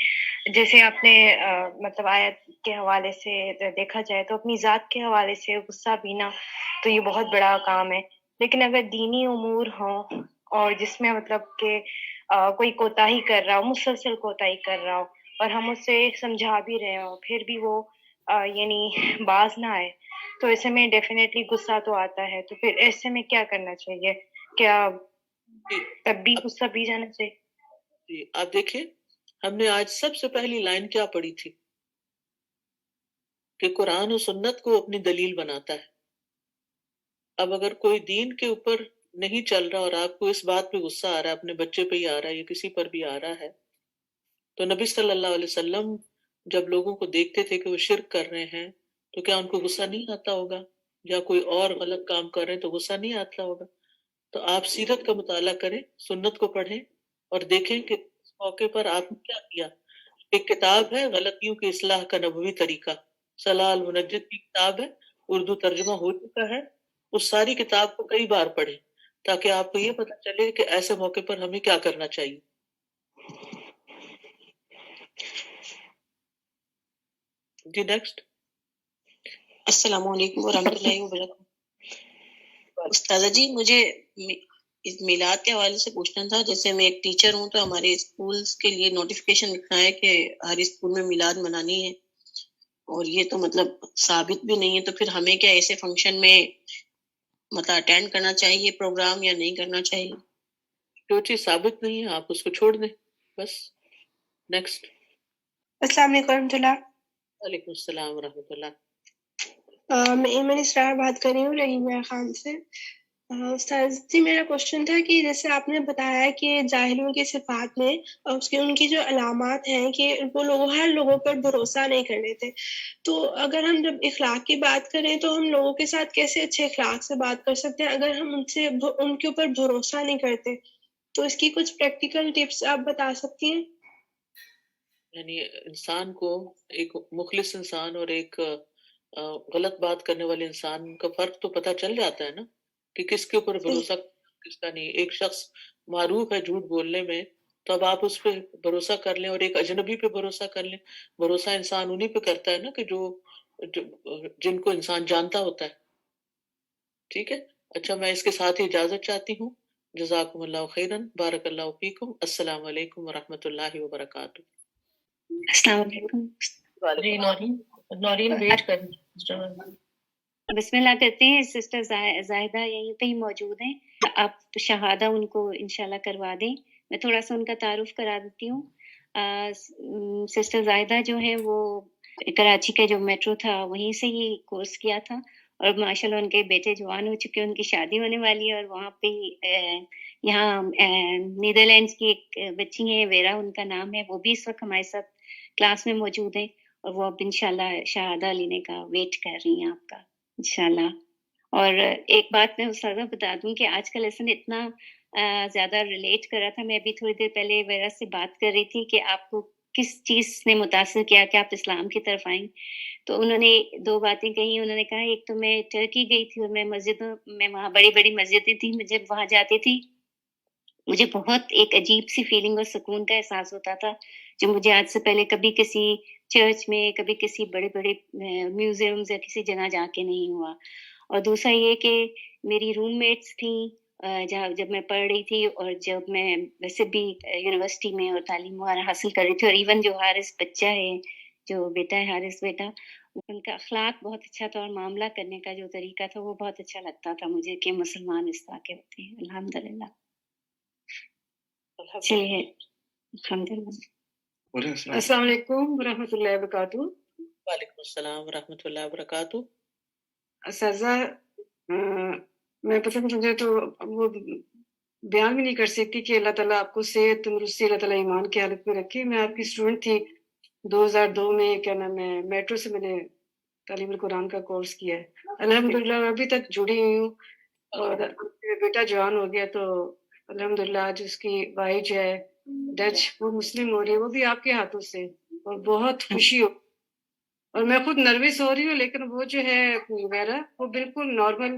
جیسے آپ نے مطلب آیت کے حوالے سے دیکھا جائے تو اپنی ذات کے حوالے سے غصہ پینا تو یہ بہت بڑا کام ہے، لیکن اگر دینی امور ہوں اور جس میں مطلب کہ کوئی کوتاہی کر رہا ہو، مسلسل کوتاہی کر رہا ہو، اور ہم اسے سمجھا بھی رہے ہوں پھر بھی وہ یعنی باز نہ آئے، تو ایسے میں ڈیفینیٹلی غصہ تو آتا ہے. تو پھر ایسے میں کیا کرنا چاہیے؟ کیا تب بھی غصہ پی جانا چاہیے؟ جی آپ دیکھیں، ہم نے آج سب سے پہلی لائن کیا پڑھی تھی کہ قرآن و سنت کو اپنی دلیل بناتا ہے. اب اگر کوئی دین کے اوپر نہیں چل رہا اور آپ کو اس بات پہ غصہ آ رہا ہے، اپنے بچے پہ ہی آ رہا ہے یا کسی پر بھی آ رہا ہے، تو نبی صلی اللہ علیہ وسلم جب لوگوں کو دیکھتے تھے کہ وہ شرک کر رہے ہیں تو کیا ان کو غصہ نہیں آتا ہوگا؟ یا کوئی اور غلط کام کر رہے ہیں تو غصہ نہیں آتا ہوگا؟ تو آپ سیرت کا مطالعہ کریں، سنت کو پڑھیں اور دیکھیں کہ اس موقع پر آپ نے کیا کیا. ایک کتاب ہے غلطیوں کی اصلاح کا نبوی طریقہ، صلاح المنجد کی کتاب ہے، اردو ترجمہ ہو چکا ہے. اس ساری کتاب کو کئی بار پڑھیں تاکہ آپ کو یہ پتہ چلے کہ ایسے موقع پر ہمیں کیا کرنا چاہیے. جی نیکسٹ. السلام علیکم ورحمۃ اللہ وبرکاتہ. استاذہ جی مجھے میلاد کے حوالے سے پوچھنا تھا. جیسے میں ایک ٹیچر ہوں تو ہمارے اسکولس کے لیے نوٹیفیکیشن لکھا ہے کہ ہر اسکول میں میلاد منانی ہے، اور یہ تو مطلب ثابت بھی نہیں ہے، تو پھر ہمیں کیا ایسے فنکشن میں مطلب اٹینڈ کرنا چاہیے پروگرام یا نہیں کرنا چاہیے؟ جو چیز ثابت نہیں ہے آپ اس کو چھوڑ دیں بس. نیکسٹ. السلام علیکم ورحمۃ اللہ. وعلیکم السلام ورحمۃ اللہ. میں ایمن اسرار بات کر رہی ہوں رحیمیہ خان سے. استاذ جی میرا کوشچن تھا کہ جیسے آپ نے بتایا کہ جاہلوں کی صفات میں ان کی جو علامات ہیں کہ وہ ہر لوگوں پر بھروسہ نہیں کر لیتے، تو اگر ہم جب اخلاق کی بات کریں تو ہم لوگوں کے ساتھ کیسے اچھے اخلاق سے بات کر سکتے ہیں اگر ہم ان کے اوپر بھروسہ نہیں کرتے؟ تو اس کی کچھ پریکٹیکل ٹپس آپ بتا سکتی ہیں؟ یعنی انسان کو ایک مخلص انسان اور ایک غلط بات کرنے والے انسان کا فرق تو پتہ چل جاتا ہے نا، کہ کس کے اوپر بھروسہ کس کا نہیں. ایک شخص معروف ہے جھوٹ بولنے میں تو اب آپ اس پہ بھروسہ کر لیں، اور ایک اجنبی پہ بھروسہ کر لیں. بھروسہ انسان انہی پہ کرتا ہے نا کہ جن کو انسان جانتا ہوتا ہے. ٹھیک ہے. اچھا میں اس کے ساتھ ہی اجازت چاہتی ہوں. جزاکم اللہ خیرن، بارک اللہ فیکم. السلام علیکم ورحمۃ اللہ وبرکاتہ. السلام علیکم. جی نورین ویٹ کر. بسم اللہ کرتے ہیں. سسٹر زاہدہ یہیں پہ ہی موجود ہیں، آپ شہادہ ان کو انشاءاللہ کروا دیں. میں تھوڑا سا ان کا تعارف کرا دیتی ہوں. سسٹر زاہدہ جو ہے وہ کراچی کا جو میٹرو تھا وہیں سے ہی کورس کیا تھا، اور ماشاءاللہ ان کے بیٹے جوان ہو چکے، ان کی شادی ہونے والی ہے، اور وہاں پہ یہاں نیدرلینڈس کی ایک بچی ہیں ویرا ان کا نام ہے، وہ بھی اس وقت ہمارے ساتھ کلاس میں موجود ہیں، اور وہ اب انشاءاللہ شہادہ لینے کا ویٹ کر رہی ہیں آپ کا انشاءاللہ. اور ایک بات میں استاذہ بتا دوں کہ آج کا لیسن اتنا زیادہ ریلیٹ کر رہا تھا. میں ابھی تھوڑی دیر پہلے ویرا سے بات کر رہی تھی کہ آپ کو کس چیز نے متاثر کیا کہ آپ اسلام کی طرف آئیں، تو انہوں نے دو باتیں کہی. انہوں نے کہا ایک تو میں ٹرکی گئی تھی اور میں مسجدوں میں، وہاں بڑی بڑی مسجدیں تھیں، میں جب وہاں جاتی تھی مجھے بہت ایک عجیب سی فیلنگ اور سکون کا احساس ہوتا تھا جو مجھے آج سے پہلے کبھی کسی چرچ میں، کبھی کسی بڑے بڑے میوزیمز یا کسی جگہ جا کے نہیں ہوا. اور دوسرا یہ کہ میری روم میٹس تھیں جب میں پڑھ رہی تھی، اور جب میں ویسے بھی یونیورسٹی میں اور تعلیم وغیرہ حاصل کر رہی تھی، اور ایون جو حارث بچہ ہے، جو بیٹا ہے حارث بیٹا، ان کا اخلاق بہت اچھا تھا، اور معاملہ کرنے کا جو طریقہ تھا وہ بہت اچھا لگتا تھا مجھے کہ مسلمان اس طرح کے ہوتے ہیں. الحمدللہ. چلیے الحمدللہ. السلام علیکم ورحمۃ اللہ وبرکاتہ. وعلیکم السلام ورحمۃ اللہ وبرکاتہ. اساتذہ میں پتہ مجھے تو وہ بیان بھی نہیں کر سکتی کہ اللہ تعالیٰ آپ کو صحت تندرستی اللہ تعالیٰ ایمان کی حالت میں رکھے. میں آپ کی اسٹوڈنٹ تھی 2002 میں، کیا نام ہے، میٹرو سے میں نے تعلیم القرآن کا کورس کیا ہے. الحمدللہ ابھی تک جڑی ہوئی ہوں، اور بیٹا جوان ہو گیا تو الحمدللہ آج اس کی وائف جو ہے ڈچ، وہ مسلم ہو رہی ہے، وہ بھی آپ کے ہاتھوں سے، اور بہت خوشی ہو. اور میں خود نروس ہو رہی ہوں، لیکن وہ جو ہے میرا وہ بالکل نارمل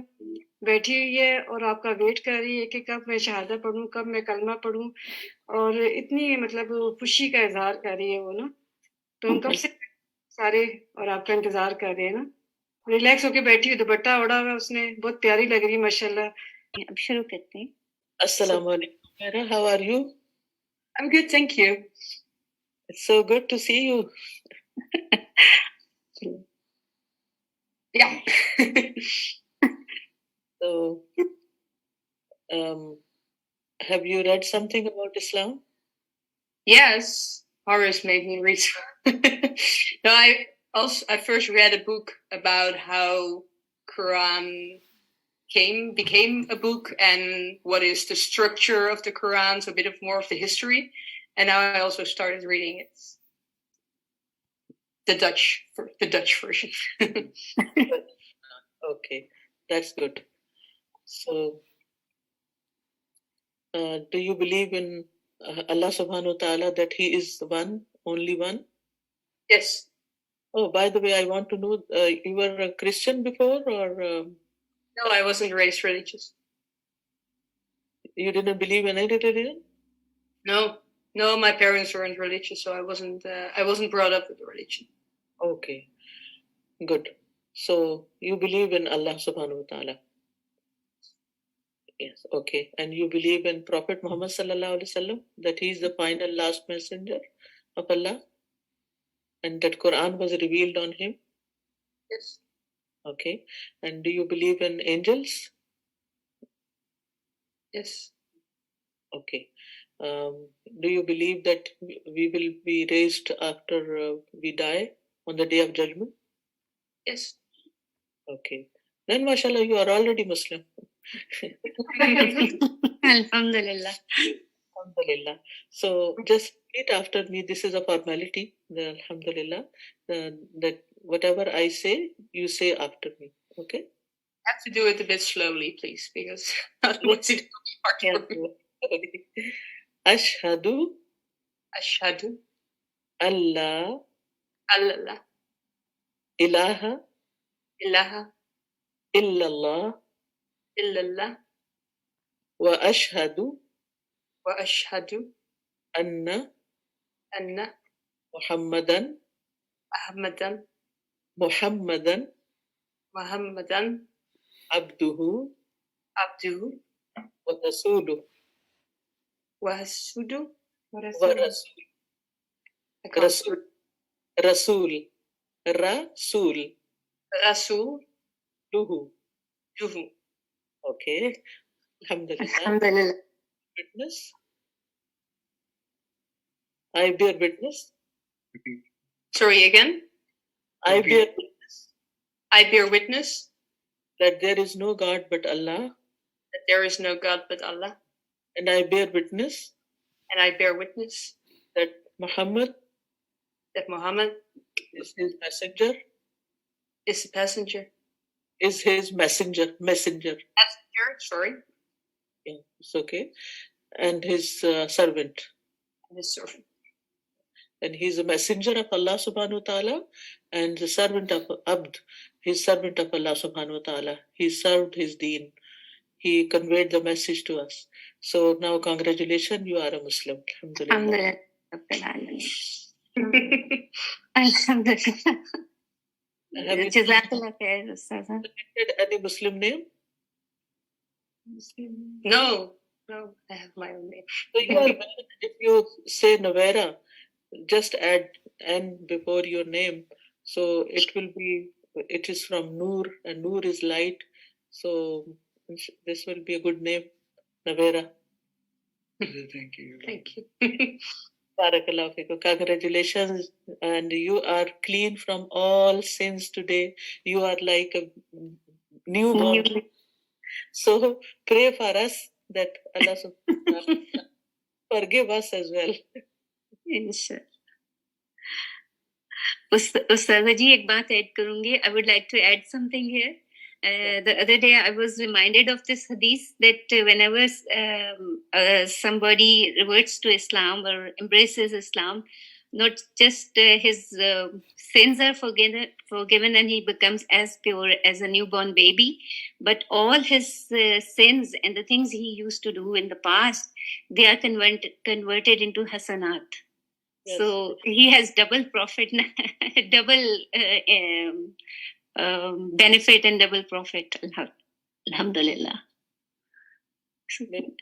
بیٹھی ہوئی ہے اور آپ کا ویٹ کر رہی ہے کہ کب میں شہادہ پڑھوں، کب میں کلمہ پڑھوں، اور اتنی مطلب خوشی کا اظہار کر رہی ہے وہ نا. تو ہم کب سے سارے اور آپ کا انتظار کر رہے ہیں نا. ریلیکس ہو کے بیٹھی ہوئی، دوپٹہ اوڑا ہوا اس نے، بہت پیاری لگ رہی ہے ماشاء اللہ. اب شروع کرتے ہیں. السلام علیکم میرا، how are you? I'm good, thank you. It's so good to see you. Yeah. So, have you read something about Islam? Yes, Horace made me read. No, I first read a book about how Quran became a book and what is the structure of the Quran, so a bit of more of the history. And now I also started reading it, the Dutch version. Okay, that's good. So, do you believe in Allah subhanahu wa ta'ala, that he is the one, only one? Yes. Oh, by the way, I want to know, you were a Christian before, or No, I wasn't raised religious. you didn't believe in any religion? No, my parents weren't religious, so I wasn't brought up with a religion. Okay, good. So you believe in Allah subhanahu wa ta'ala? Yes, okay. And you believe in Prophet Muhammad sallallahu alaihi wasallam, that he is the final last messenger of Allah, and that Quran was revealed on him? Yes. Okay. And do you believe in angels? Yes. Okay. Do you believe that we will be raised after we die on the day of judgment? Yes. Okay. Then mashallah, you are already Muslim. Alhamdulillah. Alhamdulillah. So just repeat after me. This is a formality. Alhamdulillah. That whatever I say, you say after me. Okay? I have to do it a bit slowly, please, because otherwise it will be hard for me. Ashhadu Allah Allah ilaha illallah wa ashhadu anna Muhammadan abduhu wa rasuluh. Rasuluhu. Okay. Alhamdulillah. Witness. I bear witness. Sorry, again? I bear witness I bear witness that there is no God but Allah, that there is no God but Allah, and I bear witness and I bear witness that Muhammad is his messenger. Is the passenger. Is his messenger. Messenger, sorry. Yeah, it's okay. And his servant. And his servant. And he's a messenger of Allah subhanahu wa ta'ala, and the servant of Abd, he's servant of Allah subhanahu wa ta'ala. He served his deen. He conveyed the message to us. So now congratulations, you are a Muslim. Alhamdulillah. Alhamdulillah. Have you Jazakallah khair, Ustaz. any Muslim name? No, I have my own name. So you are, if you say Nawera, just add N before your name. So it is from Noor, and Noor is light. So this will be a good name, Nawera. Thank you. Barakallahu feekum. Congratulations, and you are clean from all sins today. You are like a newborn. So pray for us that Allah subhanahu wa ta'ala forgive us as well. Ustaza ji, ek baat add karungi. I would like to add something here. The other day I was reminded of this hadith that whenever somebody reverts to Islam or embraces Islam, not just his sins are forgiven and he becomes as pure as a newborn baby, but all his sins and the things he used to do in the past, they are converted into hasanat. Yes. So he has double profit, double benefit and double profit. Alhamdulillah. We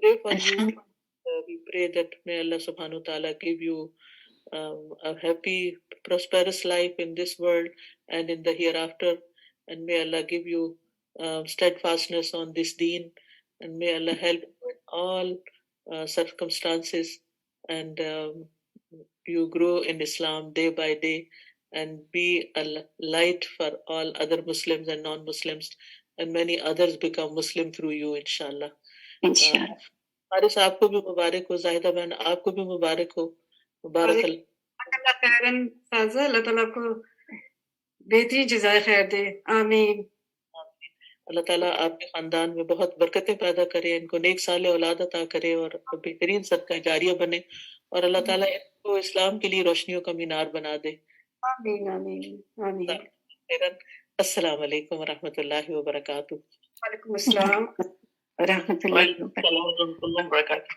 pray for you. We pray that may Allah subhanahu wa ta'ala give you a happy, prosperous life in this world and in the hereafter. And may Allah give you steadfastness on this deen. And may Allah help you in all circumstances. And you grow in Islam day by day and be a light for all other Muslims and non-Muslims. And many others become Muslim through you, inshallah. Inshallah. Haris آپ کو بھی مبارک ہو, زاہدہ بہن آپ کو بھی مبارک ہو. مبارک اللہ تعالیٰ آپ کو بہترین جزائے خیر دے. آمین. اللہ تعالیٰ آپ کے خاندان میں بہت برکتیں پیدا کرے, ان کو نیک صالح اولاد عطا کرے اور بہترین صدقہ جاریہ بنے, اور اللہ تعالیٰ ان کو اسلام کے لیے روشنیوں کا مینار بنا دے. آمین آمین آمین. السلام علیکم ورحمۃ اللہ وبرکاتہ. وعلیکم السلام ورحمۃ اللہ وبرکاتہ. وبرکاتہ.